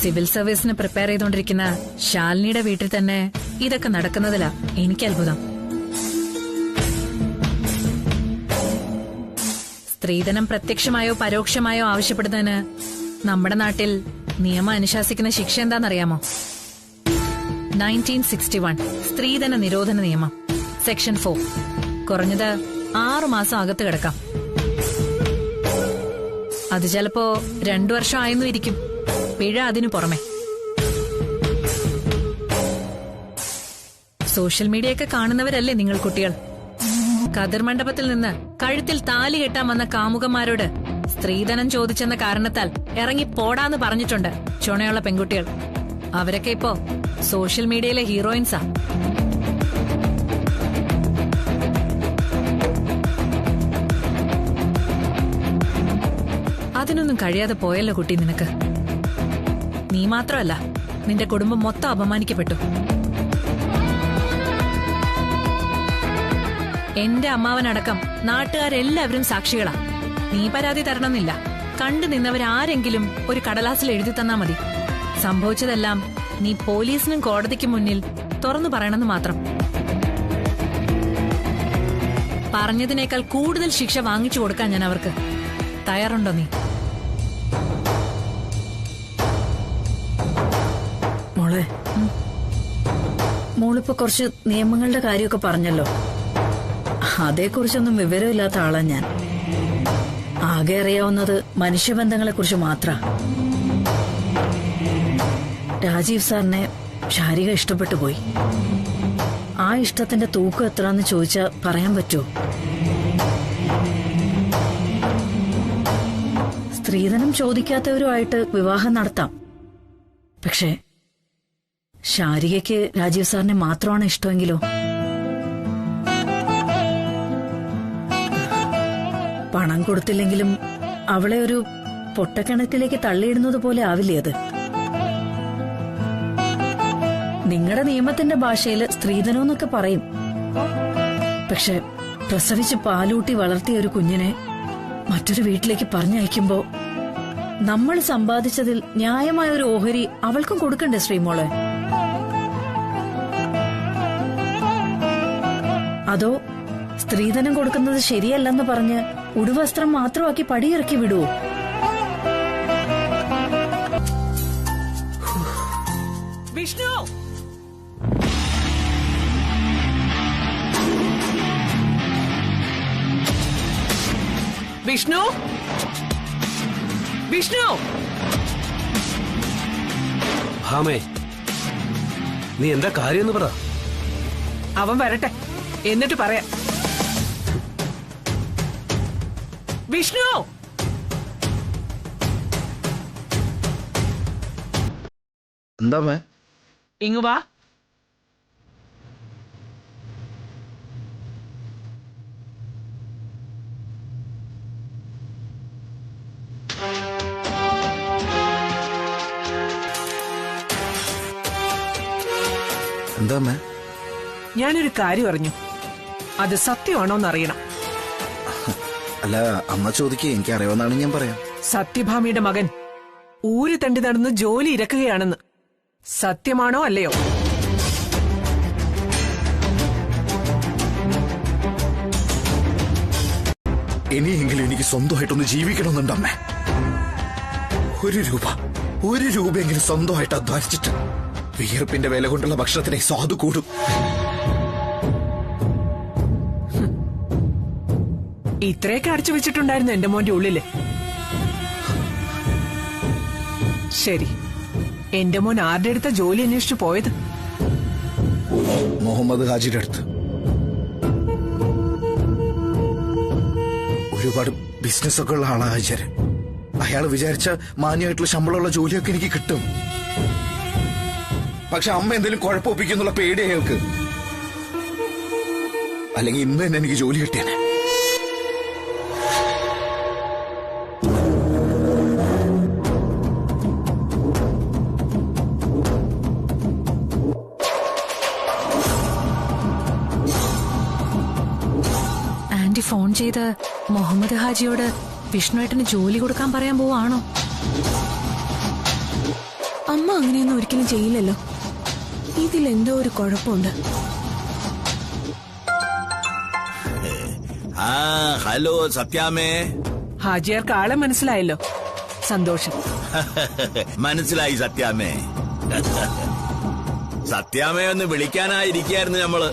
സിവിൽ സർവീസിന് പ്രിപ്പയർ ചെയ്തോണ്ടിരിക്കുന്ന ശാലിനിയുടെ വീട്ടിൽ തന്നെ ഇതൊക്കെ നടക്കുന്നതിലാ എനിക്ക് അത്ഭുതം. സ്ത്രീധനം പ്രത്യക്ഷമായോ പരോക്ഷമായോ ആവശ്യപ്പെടുന്നതിന് നമ്മുടെ നാട്ടിൽ നിയമം അനുശാസിക്കുന്ന ശിക്ഷ എന്താണെന്നറിയാമോ? 1961 സ്ത്രീധന നിരോധന നിയമം സെക്ഷൻ 4. കുറഞ്ഞത് 6 മാസം അകത്ത് കിടക്കാം. അത് ചിലപ്പോ 2 വർഷം ആയെന്നും ഇരിക്കും. പിഴ അതിനു പുറമെ. സോഷ്യൽ മീഡിയയൊക്കെ കാണുന്നവരല്ലേ നിങ്ങൾ കുട്ടികൾ? കതിർ മണ്ഡപത്തിൽ നിന്ന് കഴുത്തിൽ താലി കെട്ടാൻ വന്ന കാമുകന്മാരോട് സ്ത്രീധനം ചോദിച്ചെന്ന കാരണത്താൽ ഇറങ്ങി പോടാന്ന് പറഞ്ഞിട്ടുണ്ട് ചുണയുള്ള പെൺകുട്ടികൾ. അവരൊക്കെ ഇപ്പോ സോഷ്യൽ മീഡിയയിലെ ഹീറോയിൻസാ. അതിനൊന്നും കഴിയാതെ പോയല്ലോ കുട്ടി നിനക്ക്. നീ മാത്രമല്ല, നിന്റെ കുടുംബം മൊത്തം അപമാനിക്കപ്പെട്ടു. എന്റെ അമ്മാവനടക്കം നാട്ടുകാരെല്ലാവരും സാക്ഷികളാ. നീ പരാതി തരണമെന്നില്ല. കണ്ടു നിന്നവരാരെങ്കിലും ഒരു കടലാസിൽ എഴുതി തന്നാ മതി. സംഭവിച്ചതെല്ലാം നീ പോലീസിനും കോടതിക്കും മുന്നിൽ തുറന്നു പറയണമെന്ന് മാത്രം. പറഞ്ഞതിനേക്കാൾ കൂടുതൽ ശിക്ഷ വാങ്ങിച്ചു കൊടുക്കാൻ ഞാൻ അവർക്ക്. തയ്യാറുണ്ടോ നീ? മോളെ, മോളിപ്പോ കുറച്ച് നിയമങ്ങളുടെ കാര്യമൊക്കെ പറഞ്ഞല്ലോ. അതേക്കുറിച്ചൊന്നും വിവരമില്ലാത്ത ആളാ ഞാൻ. ആകെ അറിയാവുന്നത് മനുഷ്യബന്ധങ്ങളെ കുറിച്ച് മാത്ര. രാജീവ് സാറിനെ ശാരിക ഇഷ്ടപ്പെട്ടു പോയി. ആ ഇഷ്ടത്തിന്റെ തൂക്കം എത്രയെന്ന് ചോദിച്ചാ പറയാൻ പറ്റുമോ? സ്ത്രീധനം ചോദിക്കാത്തവരുമായിട്ട് വിവാഹം നടത്താം. പക്ഷേ ശാരികയ്ക്ക് രാജീവ് സാറിനെ മാത്രമാണ് ഇഷ്ടമെങ്കിലോ? പണം കൊടുത്തില്ലെങ്കിലും അവളെ ഒരു പൊട്ടക്കിണറ്റിലേക്ക് തള്ളിയിടുന്നത് പോലെ ആവില്ലേ അത്? നിങ്ങളുടെ നിയമത്തിന്റെ ഭാഷയിൽ സ്ത്രീധനം എന്നൊക്കെ പറയും. പക്ഷെ പ്രസവിച്ച് പാലൂട്ടി വളർത്തിയ ഒരു കുഞ്ഞിനെ മറ്റൊരു വീട്ടിലേക്ക് പറഞ്ഞയക്കുമ്പോ നമ്മൾ സമ്പാദിച്ചതിൽ ന്യായമായ ഒരു ഓഹരി അവൾക്കും കൊടുക്കണ്ടേ ശ്രീമോളെ? അതോ സ്ത്രീധനം കൊടുക്കുന്നത് ശരിയല്ലെന്ന് പറഞ്ഞ് ഉടുവസ്ത്രം മാത്രമാക്കി പടിയിറക്കി വിടുവോ? വിഷ്ണു, വിഷ്ണു, വിഷ്ണു. ഭാമേ, നീ എന്താ കാര്യമെന്ന് പറ. അവൻ വരട്ടെ, എന്നിട്ട് പറയാം. വിഷ്ണു, എന്താ മേ? ഇങ്ങു വാ. എന്താ മേ? ഞാനൊരു കാര്യം അറിഞ്ഞു. അത് സത്യമാണോന്നറിയണം. അല്ല, അമ്മ ചോദിക്കേ, എനിക്ക് അറിയാവുന്നതാണ് ഞാൻ പറയാം. സത്യഭാമിയുടെ മകൻ ഊര് തണ്ടി നടന്ന് ജോലി ഇരക്കുകയാണെന്ന് സത്യമാണോ അല്ലയോ? ഇനിയെങ്കിലും എനിക്ക് സ്വന്തമായിട്ടൊന്ന് ജീവിക്കണമെന്നുണ്ടമ്മേ. ഒരു രൂപയെങ്കിലും സ്വന്തമായിട്ട് അധ്വാനിച്ചിട്ട് വിയർപ്പിന്റെ വില കൊണ്ടുള്ള ഭക്ഷണത്തിനെ സ്വാദു കൂടും. ഇത്രയൊക്കെ അടച്ചു വെച്ചിട്ടുണ്ടായിരുന്നു എന്റെ മോന്റെ ഉള്ളില്. ശരി, എന്റെ മോൻ ആരുടെ അടുത്ത ജോലി അന്വേഷിച്ചു പോയത്? മുഹമ്മദ് ഹാജിയുടെ അടുത്ത്. ഒരുപാട് ബിസിനസ് ഒക്കെ ഉള്ള ആളാ ഹാജിര്. അയാൾ വിചാരിച്ച മാന്യമായിട്ടുള്ള ശമ്പളമുള്ള ജോലിയൊക്കെ എനിക്ക് കിട്ടും. പക്ഷെ അമ്മ എന്തെങ്കിലും കുഴപ്പമൊപ്പിക്കുന്നുള്ള പേടി അയാൾക്ക്. അല്ലെങ്കിൽ ഇന്ന് തന്നെ എനിക്ക് ജോലി കിട്ടിയാനെ. ആന്റി ഫോൺ ചെയ്ത് മുഹമ്മദ് ഹാജിയോട് വിഷ്ണുവേട്ടന് ജോലി കൊടുക്കാൻ പറയാൻ പോവാണോ? അമ്മ അങ്ങനെയൊന്നും ഒരിക്കലും ചെയ്യില്ലല്ലോ. ഇതിലെന്തോ ഒരു കുഴപ്പമുണ്ട്. ഹലോ സത്യാമേ. ഹാജിയാർക്ക് ആളെ മനസ്സിലായല്ലോ, സന്തോഷം. മനസ്സിലായി സത്യാമേ. സത്യാമേ ഒന്ന് വിളിക്കാനായിരിക്കായിരുന്നു നമ്മള്.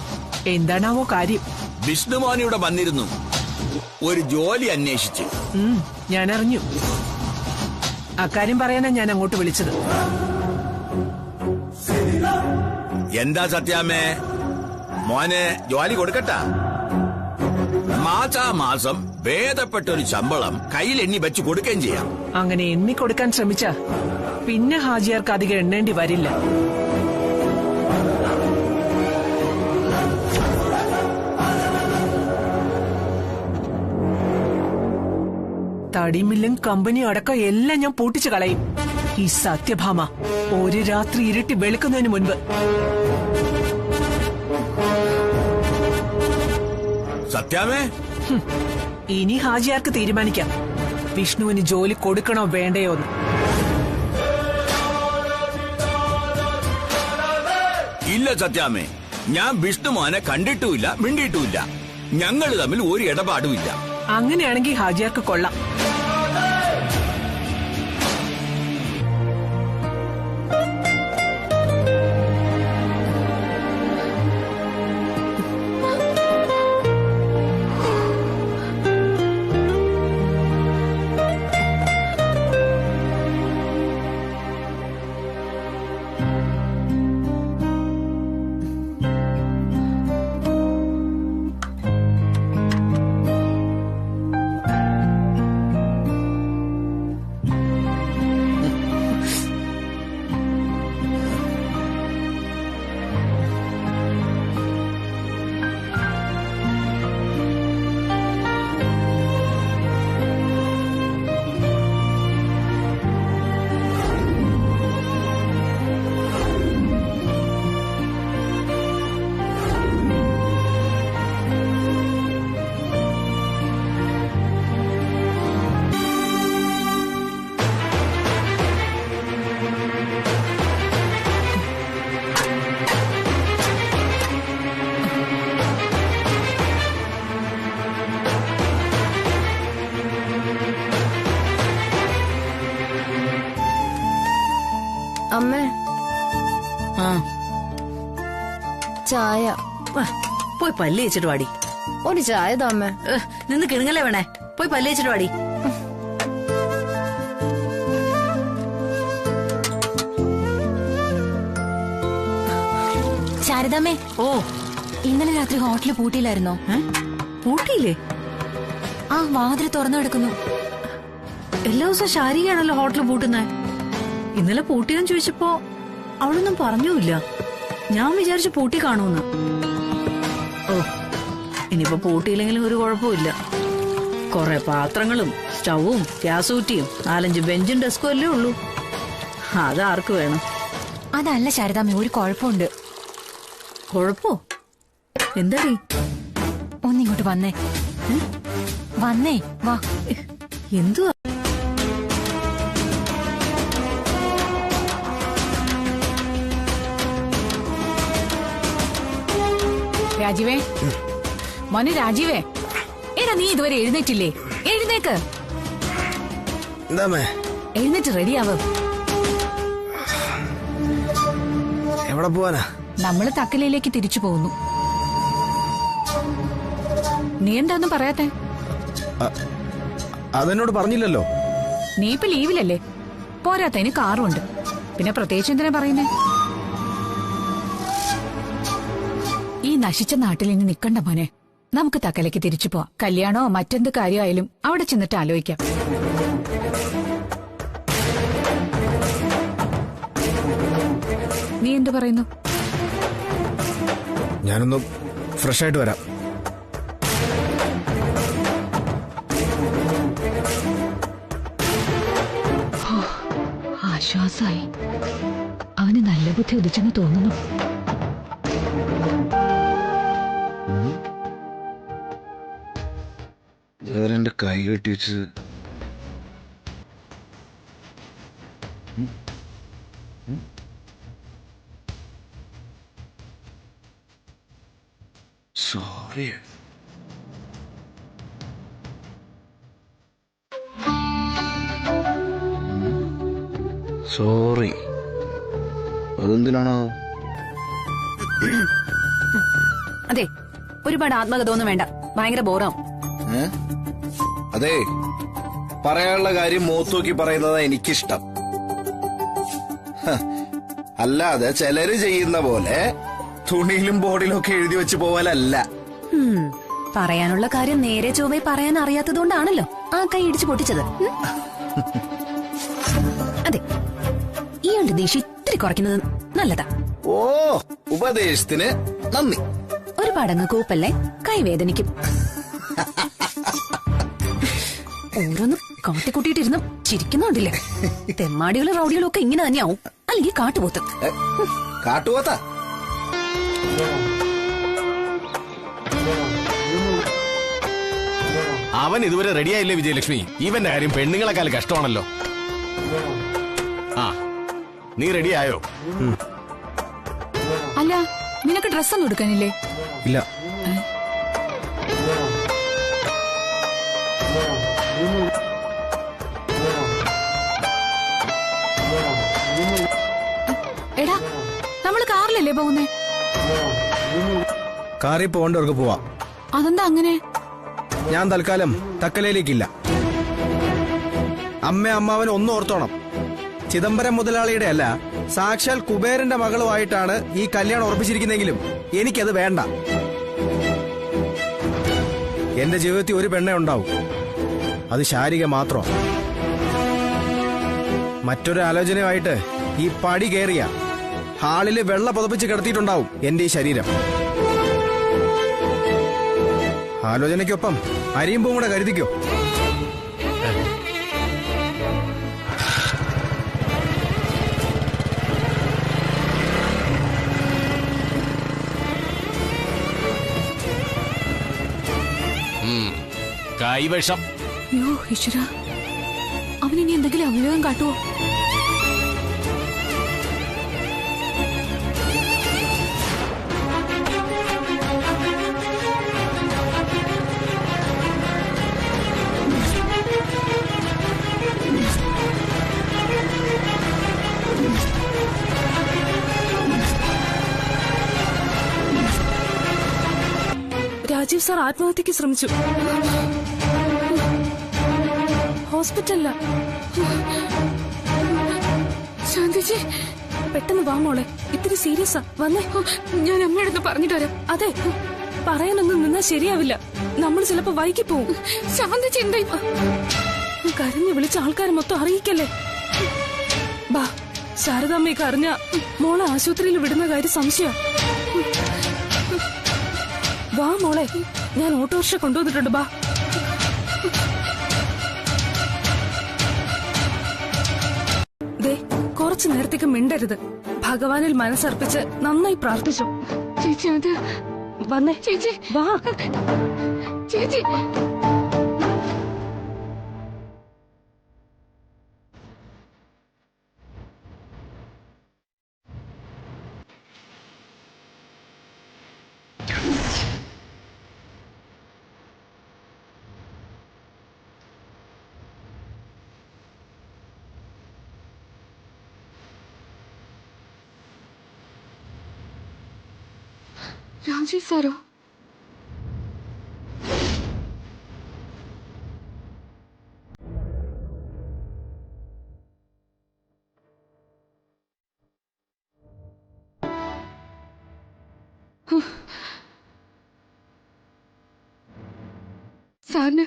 എന്താണാവോ കാര്യം? വിഷ്ണുമോൻ ഇവിടെ വന്നിരുന്നു, ഒരു ജോലി അന്വേഷിച്ച്. ഞാൻ അറിഞ്ഞു. അക്കാര്യം പറയാനാ ഞാൻ അങ്ങോട്ട് വിളിച്ചത്. എന്താ സത്യാമേ, മോനെ ജോലി കൊടുക്കട്ടാ? മാസാമാസം ഭേദപ്പെട്ടൊരു ശമ്പളം കയ്യിൽ എണ്ണി വെച്ച് കൊടുക്കുകയും ചെയ്യാം. അങ്ങനെ എണ്ണി കൊടുക്കാൻ ശ്രമിച്ച പിന്നെ ഹാജിയാർക്ക് അധികം എണ്ണേണ്ടി വരില്ല. തടിമില്ലും കമ്പനിയും അടക്കം എല്ലാം ഞാൻ പൂട്ടിച്ചു കളയും. ഈ സത്യഭാമ ഒരു രാത്രി ഇരുട്ടി വെളുക്കുന്നതിന് മുൻപ്. സത്യാമേ, ഇനി ഹാജിയാർക്ക് തീരുമാനിക്കാം വിഷ്ണുവിന് ജോലി കൊടുക്കണോ വേണ്ടയോ എന്ന്. ഇല്ല സത്യാമേ, ഞാൻ വിഷ്ണുമോനെ കണ്ടിട്ടുമില്ല, മിണ്ടിയിട്ടുമില്ല. ഞങ്ങൾ തമ്മിൽ ഒരു ഇടപാടുമില്ല. അങ്ങനെയാണെങ്കിൽ ഹാജിയാർക്ക് കൊള്ളാം. ചായ. പോയി പല്ല് വെച്ചിട്ട് വാടി. ഒരു ചായ താമേ. നിന്ന് കിണുങ്ങല്ലേ വേണേ. പോയി പല്ല് വെച്ചിട്ട് വാടി. ശാരദാമ്മേ. ഓ, ഇന്നലെ രാത്രി ഹോട്ടല് പൂട്ടിയില്ലായിരുന്നോ? പൂട്ടിയില്ലേ? ആ, വാതിൽ തുറന്നു കിടക്കുന്നു. എല്ലാ ദിവസവും ശാരികയാണല്ലോ ഹോട്ടൽ പൂട്ടുന്നത്. ഇന്നലെ പൂട്ടിയെന്ന് ചോദിച്ചപ്പോ അവളൊന്നും പറഞ്ഞൂല്ല. ഞാൻ വിചാരിച്ചു പൂട്ടി കാണൂന്ന്. ഓ, ഇനിയിപ്പോ പൂട്ടിയില്ലെങ്കിലും ഒരു കുഴപ്പമില്ല. കൊറേ പാത്രങ്ങളും സ്റ്റൗവും ഗ്യാസൂറ്റിയും 4-5 ബെഞ്ചും ഡെസ്കും അല്ലേ ഉള്ളൂ. അതാർക്ക് വേണം? അതല്ല ശാരദാമ്മ, ഒരു കുഴപ്പമുണ്ട്. കുഴപ്പോ? എന്താടി? ഒന്നിങ്ങോട്ട് വന്നേ. വന്നേ, വാ. എന്തുവാ? രാജീവേ, മോനെ രാജീവേ, എടാ നീ ഇതുവരെ എഴുന്നേറ്റില്ലേ? എഴുന്നേക്ക്. എഴുന്നേറ്റ് റെഡിയാവും. എവിടെ പോവാനാ? നമ്മള് തക്കലയിലേക്ക് തിരിച്ചു പോകുന്നു. നീ എന്താന്നും പറയാത്തെ? അതെന്നോട് പറഞ്ഞില്ലല്ലോ. നീ ഇപ്പൊ ലീവിലല്ലേ? പോരാത്തതിന് കാറും ഉണ്ട്. പിന്നെ പ്രത്യേകിച്ച് എന്തിനാ പറയുന്നേ? ഈ നശിച്ച നാട്ടിൽ ഇനി നിക്കണ്ട മോനെ. നമുക്ക് തക്കലയ്ക്ക് തിരിച്ചു പോവാം. കല്യാണോ മറ്റെന്ത് കാര്യമായാലും അവിടെ ചെന്നിട്ട് ആലോചിക്കാം. നീ എന്തു പറയുന്നു? ഞാനൊന്ന് ഫ്രഷ് ആയിട്ട് വരാം. ആശ്വാസായി. അവന് നല്ല ബുദ്ധി ഉദിച്ചെന്ന് തോന്നുന്നു. എന്റെ കൈ കെട്ടി വെച്ച് സോറി. സോറി. അതെന്തിനാണോ? അതെ, ഒരുപാട് ആത്മകഥയൊന്നും വേണ്ട. ഭയങ്കര ബോറാവും. അതെ, പറയാനുള്ള കാര്യം മോത്തോക്കി പറയുന്നതാ എനിക്കിഷ്ടം. അല്ലാതെ ചിലര് ചെയ്യുന്ന പോലെ തുണിയിലും ബോർഡിലും ഒക്കെ എഴുതി വെച്ച് പോവാനല്ല. പറയാനുള്ള കാര്യം നേരെ ചൊവ്വേ പറയാൻ അറിയാത്തതുകൊണ്ടാണല്ലോ ആ കൈ ഇടിച്ചു പൊട്ടിച്ചത്. അതെ, ഇയാളുടെ ദേഷ്യം ഇത്തിരി കുറയ്ക്കുന്നത് നല്ലതാ. ഓ, ഉപദേശത്തിന് നന്ദി. ഒരുപാടങ്ങ് കൂപ്പല്ലേ, കൈവേദനിക്കും. ഓരോന്ന് കാട്ടിക്കൂട്ടിയിട്ടിരുന്ന് ചിരിക്കുന്നുണ്ടില്ലേ? തെമ്മാടികളും റൗഡികളും ഒക്കെ ഇങ്ങനെ തന്നെയാവും. അല്ലെങ്കിൽ കാട്ടുപോത്ത്. കാട്ടുപോത്ത അവൻ ഇതുവരെ റെഡിയായില്ലേ വിജയലക്ഷ്മി? ഇവന്റെ കാര്യം പെണ്ണുങ്ങളെക്കാൾ കഷ്ടമാണല്ലോ. ആ, നീ റെഡിയായോ? അല്ല, നിനക്ക് ഡ്രസ്സൊന്നും എടുക്കാനില്ലേ? ഇല്ല. എടാ, നമ്മള് കാറിലല്ലേ പോകുന്നേ? കാറിൽ പോകേണ്ടവർക്ക് പോവാം. അതെന്താ അങ്ങനെ? ഞാൻ തൽക്കാലം തക്കലയിലേക്കില്ല. അമ്മാവൻ ഒന്നും ഓർത്തോണം. ചിദംബരം മുതലാളിയുടെ അല്ല, സാക്ഷാൽ കുബേരന്റെ മകളുമായിട്ടാണ് ഈ കല്യാണം ഉറപ്പിച്ചിരിക്കുന്നെങ്കിലും എനിക്കത് വേണ്ട. എന്റെ ജീവിതത്തിൽ ഒരു പെണ്ണേ ഉണ്ടാവും, അത് ശാരിക മാത്രം. മറ്റൊരു ആലോചനയുമായിട്ട് ഈ പടി കയറിയ ഹാളില് വെള്ള പുതപ്പിച്ച് കിടത്തിയിട്ടുണ്ടാവും എന്റെ ഈ ശരീരം. ആലോചനയ്ക്കൊപ്പം അരിയുമ്പോ കൂടെ കരുതിക്കോ. കൈവശം. അയ്യോ ഈശ്വര, അവനിനി എന്തെങ്കിലും അവിവേകം കാട്ടുവോ? രാജീവ് സാർ ആത്മഹത്യക്ക് ശ്രമിച്ചു. ഹോസ്പിറ്റലില. ശാന്തിജി പെട്ടെന്ന് വാ മോളെ, ഇത്തിരി സീരിയസാ. വന്നേ, ഞാൻ അമ്മയുടെ പറഞ്ഞിട്ട് വരാം. അതെ, പറയാനൊന്നും നിന്നാ ശരിയാവില്ല. നമ്മൾ ചിലപ്പോ വൈകി പോവും. ശാന്തിജി എന്തായി കരഞ്ഞു വിളിച്ച ആൾക്കാരെ മൊത്തം അറിയിക്കല്ലേ. ബാ, ശാരദാമ്മയൊക്കെ അറിഞ്ഞ മോളെ ആശുപത്രിയിൽ വിടുന്ന കാര്യം സംശയ. വാ മോളെ, ഞാൻ ഓട്ടോറിക്ഷ കൊണ്ടുവന്നിട്ടുണ്ട്. ബാ. ദേ, കുറച്ചു നേരത്തേക്ക് മിണ്ടരുത്. ഭഗവാനിൽ മനസ്സർപ്പിച്ച് നന്നായി പ്രാർത്ഥിച്ചു. ചേച്ചി അത് വന്നേ. ചേച്ചി വാ. ചേച്ചി രാജീവ് സാറോ? സാറിന്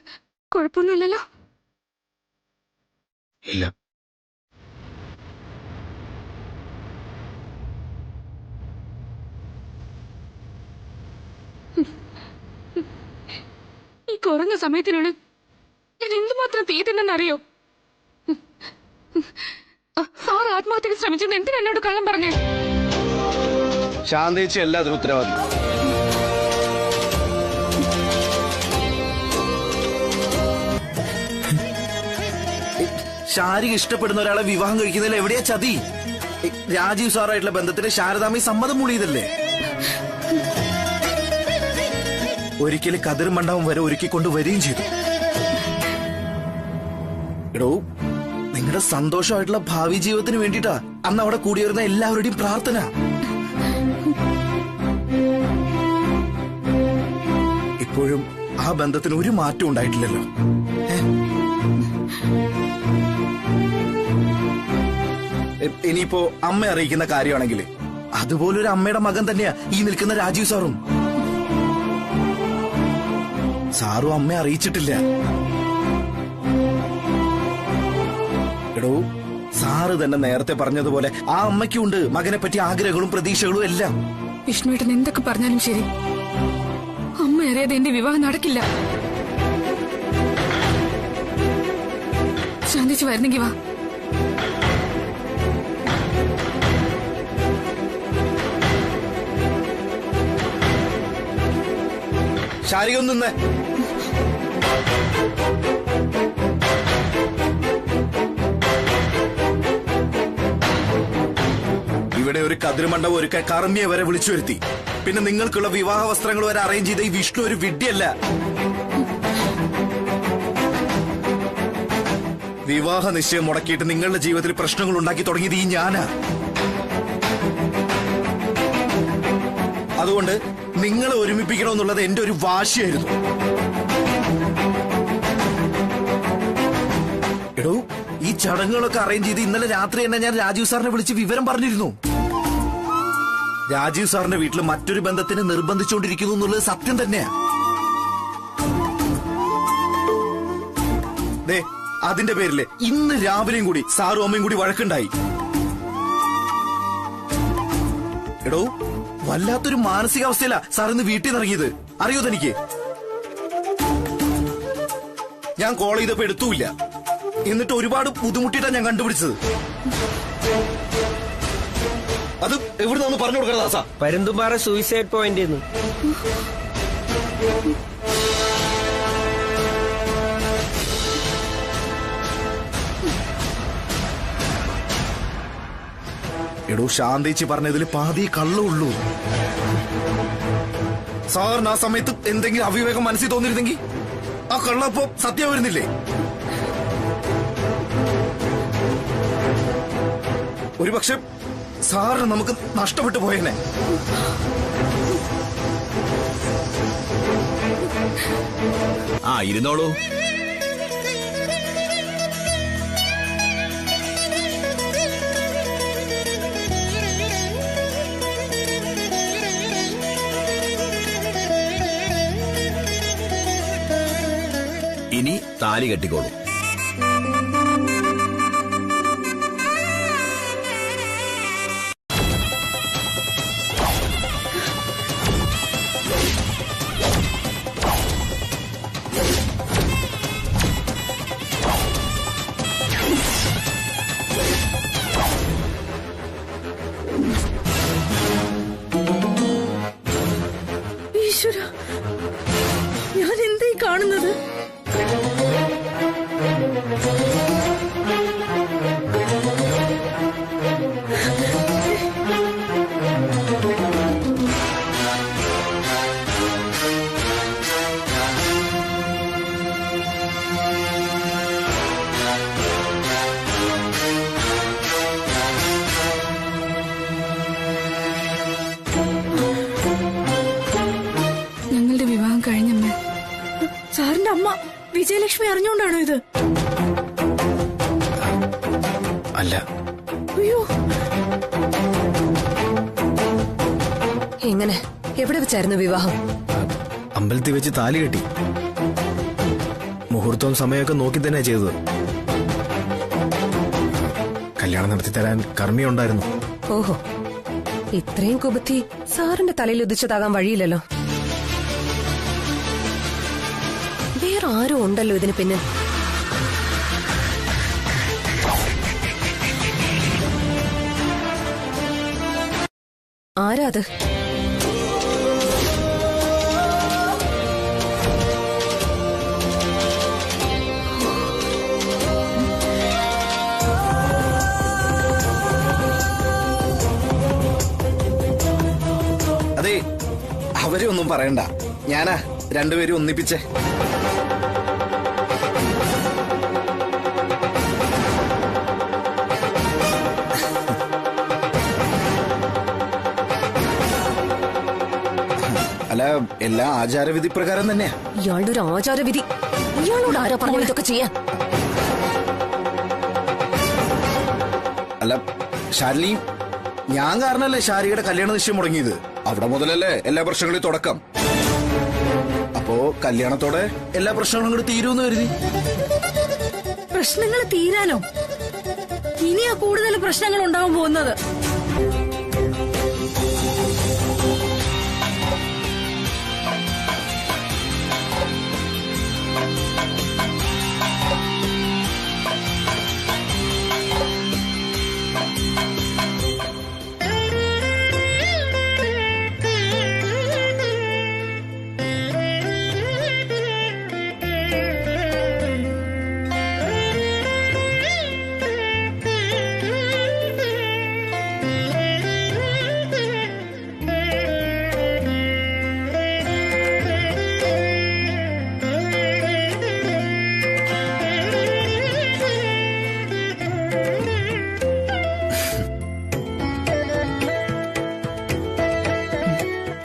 കുഴപ്പമൊന്നുമില്ലല്ലോ? ഇല്ല. ഈ കുറഞ്ഞ സമയത്തിനാണ് ഞാൻ എന്തുമാത്രം തീരുന്നെന്നറിയോ? സാർ ആത്മഹത്യക്ക് ശ്രമിച്ചത് എന്തിനാ എന്നോട് കള്ളം പറഞ്ഞേ? ശാന്തേച്ചി എല്ലാത്തിനും ഉത്തരവാദി. ശാരിക ഇഷ്ടപ്പെടുന്ന ഒരാളെ വിവാഹം കഴിക്കുന്നതിൽ എവിടെയാ ചതി? രാജീവ് സാറായിട്ടുള്ള ബന്ധത്തിന് ശാരദാമ്മ സമ്മതം മൂളിയതല്ലേ? ഒരിക്കലും കതിർ മണ്ഡപം വരെ ഒരുക്കിക്കൊണ്ട് വരികയും ചെയ്തു. എടോ, നിങ്ങളുടെ സന്തോഷമായിട്ടുള്ള ഭാവി ജീവിതത്തിന് വേണ്ടിട്ടാ അന്ന് അവിടെ കൂടിയിരുന്ന എല്ലാവരുടെയും പ്രാർത്ഥന. ഇപ്പോഴും ആ ബന്ധത്തിന് ഒരു മാറ്റം ഉണ്ടായിട്ടില്ലല്ലോ. ഇനിയിപ്പോ അമ്മ അറിയിക്കുന്ന കാര്യമാണെങ്കിൽ അതുപോലൊരു അമ്മയുടെ മകൻ തന്നെയാ ഈ നിൽക്കുന്ന രാജീവ് സാറും. സാറും അമ്മയെ അറിയിച്ചിട്ടില്ല. എടോ, സാറ് തന്നെ നേരത്തെ പറഞ്ഞതുപോലെ ആ അമ്മയ്ക്കുണ്ട് മകനെ പറ്റി ആഗ്രഹങ്ങളും പ്രതീക്ഷകളും എല്ലാം. വിഷ്ണുവേട്ടൻ എന്തൊക്കെ പറഞ്ഞാലും ശരി, അമ്മ അറിയാതെ എന്റെ വിവാഹം നടക്കില്ല. ശാന്തിച്ച് വരുന്നെങ്കി വാ. ശാരിക ഒന്ന് നിന്നേ. ഇവിടെ ഒരു കതിർമണ്ഡപം ഒരുക്കാൻ കർമ്മിയെ വരെ വിളിച്ചു വരുത്തി. പിന്നെ നിങ്ങൾക്കുള്ള വിവാഹ വസ്ത്രങ്ങൾ വരെ അറേഞ്ച് ചെയ്ത ഈ വിഷ്ണു ഒരു വിഡ്ഢിയല്ല. വിവാഹ നിശ്ചയം മുടക്കിയിട്ട് നിങ്ങളുടെ ജീവിതത്തിൽ പ്രശ്നങ്ങൾ ഉണ്ടാക്കി തുടങ്ങിയത് ഈ ഞാനാ. അതുകൊണ്ട് നിങ്ങളെ ഒരുമിപ്പിക്കണമെന്നുള്ളത് എന്റെ ഒരു വാശിയായിരുന്നു. എടോ, ഈ ചടങ്ങുകളൊക്കെ അറേഞ്ച് ചെയ്ത് ഇന്നലെ രാത്രി തന്നെ ഞാൻ രാജീവ് സാറിനെ വിളിച്ച് വിവരം പറഞ്ഞിരുന്നു. രാജീവ് സാറിന്റെ വീട്ടിൽ മറ്റൊരു ബന്ധത്തിന് നിർബന്ധിച്ചുകൊണ്ടിരിക്കുന്നു എന്നുള്ളത് സത്യം തന്നെയാ. ദേ, അതിന്റെ പേരില് ഇന്ന് രാവിലെയും കൂടി സാറും അമ്മയും കൂടി വഴക്കുണ്ടായി. എടോ, വല്ലാത്തൊരു മാനസികാവസ്ഥയിലാ സാർ ഇന്ന് വീട്ടിൽ നിന്ന് ഇറങ്ങിയത്. അറിയോ തനിക്ക്? ഞാൻ കോൾ ചെയ്തപ്പോ എടുത്തൂല്ല. എന്നിട്ട് ഒരുപാട് ബുദ്ധിമുട്ടിയിട്ടാ ഞാൻ കണ്ടുപിടിച്ചത്. അത് എവിടുന്ന് പറഞ്ഞു കൊടുക്കണ ദാസാ? Parunthumpara suicide point. എടോ, ശാന്തേച്ചി പറഞ്ഞതിൽ പാതി കള്ളുള്ളൂ. സാറിന് ആ സമയത്ത് എന്തെങ്കിലും അവിവേകം മനസ്സിൽ തോന്നിയിരുന്നെങ്കിൽ ആ കള്ളപ്പോ സത്യം വരുന്നില്ലേ? ഒരുപക്ഷെ സാറിന് നമുക്ക് നഷ്ടപ്പെട്ടു പോയേനെ. ആ ഇരുന്നോളൂ. ഇനി താലി കെട്ടിക്കോളൂ. ഈശ്വര, ഞാൻ എന്തായി കാണുന്നത്? ഞങ്ങളുടെ വിവാഹം കഴിഞ്ഞമ്മേ. സാറിന്റെ അമ്മ വിജയലക്ഷ്മി അറിഞ്ഞോണ്ടാണോ ഇത്? അല്ല. അയ്യോ, എങ്ങനെ, എവിടെ വെച്ചായിരുന്നു വിവാഹം? അമ്പലത്തിൽ വെച്ച് താലി കെട്ടി. മുഹൂർത്തവും സമയമൊക്കെ നോക്കി തന്നെ ചെയ്തത്. കല്യാണം നടത്തി തരാൻ കർമ്മി ഉണ്ടായിരുന്നു. ഓഹോ, ഇത്രയും കുബുദ്ധി സാറിന്റെ തലയിൽ ഉദിച്ചതാകാൻ വഴിയില്ലല്ലോ. വേറെ ആരും ഉണ്ടല്ലോ ഇതിന് പിന്നെ. ആരാ അത്? അതെ, അവരെ ഒന്നും പറയണ്ട. ഞാനാ രണ്ടുപേരും ഒന്നിപ്പിച്ചേ. അല്ല, എല്ലാ ആചാരവിധി പ്രകാരം തന്നെയാ. ഇയാളുടെ ഒരു ആചാരവിധി. ഇയാളോട് ആരാ പറഞ്ഞു ഇതൊക്കെ ചെയ്യാൻ? അല്ല ശാലിനി, ഞാൻ കാരണല്ലേ ശാരികയുടെ കല്യാണ നിശ്ചയം മുടങ്ങിയത്. അവിടെ മുതലല്ലേ എല്ലാ പ്രശ്നങ്ങളും തുടക്കം. അപ്പോ കല്യാണത്തോടെ എല്ലാ പ്രശ്നങ്ങളും കൂടി തീരുമെന്ന് കരുതി. പ്രശ്നങ്ങൾ തീരാനോ? ഇനിയാ കൂടുതൽ പ്രശ്നങ്ങൾ ഉണ്ടാവാൻ പോകുന്നത്.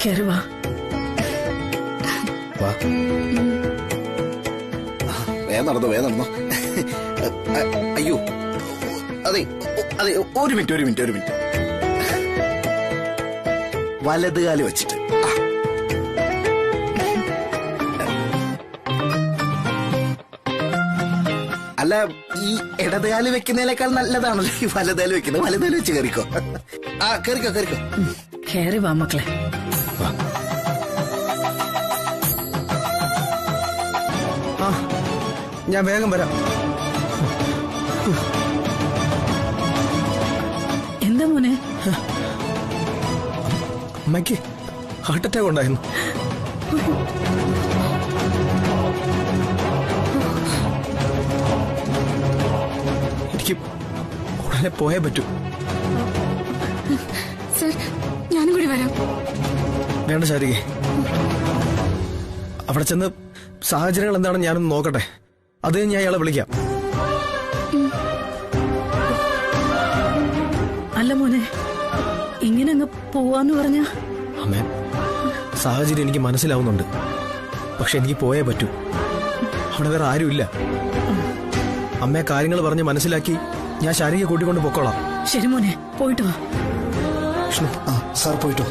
കേറുവാ. വേഗം നടന്നോ. അയ്യോ, അതെ അതെ, ഒരു മിനിറ്റ്. വലതുകാല് വെച്ചിട്ട്. അല്ല, ഈ ഇടതുകാല് വെക്കുന്നതിനേക്കാൾ നല്ലതാണല്ലോ ഈ വലതുകാല് വെക്കുന്നത്. വലതുകാല് വെച്ച് കയറിക്കോ. ആ, കയറിക്കോ. കേറി വാ മക്കളെ. ആ, ഞാൻ വേഗം വരാം. എന്താ മോനെ? അമ്മയ്ക്ക് ഹാർട്ട് അറ്റാക്ക് ഉണ്ടായിരുന്നു. എനിക്ക് ഉടനെ പോയേ പറ്റൂ. സർ, ഞാനും കൂടി വരാം. വേണ്ട ശാരികേ, അവിടെ ചെന്ന് സാഹചര്യങ്ങൾ എന്താണെന്ന് ഞാനൊന്ന് നോക്കട്ടെ. അത് ഞാൻ അയാളെ വിളിക്കാം. അല്ല മോനെ, ഇങ്ങനെ അങ്ങ് പോവാന്ന് പറഞ്ഞ? അമ്മേ, സാഹചര്യം എനിക്ക് മനസ്സിലാവുന്നുണ്ട്. പക്ഷെ എനിക്ക് പോയേ പറ്റൂ. അവിടെ വേറെ ആരുമില്ല. അമ്മയെ കാര്യങ്ങൾ പറഞ്ഞ് മനസ്സിലാക്കി ഞാൻ ശാരികയെ കൂട്ടിക്കൊണ്ട് പൊക്കോളാം. ശരി മോനെ, പോയിട്ട് വാ. സാർ പോയിട്ടോ.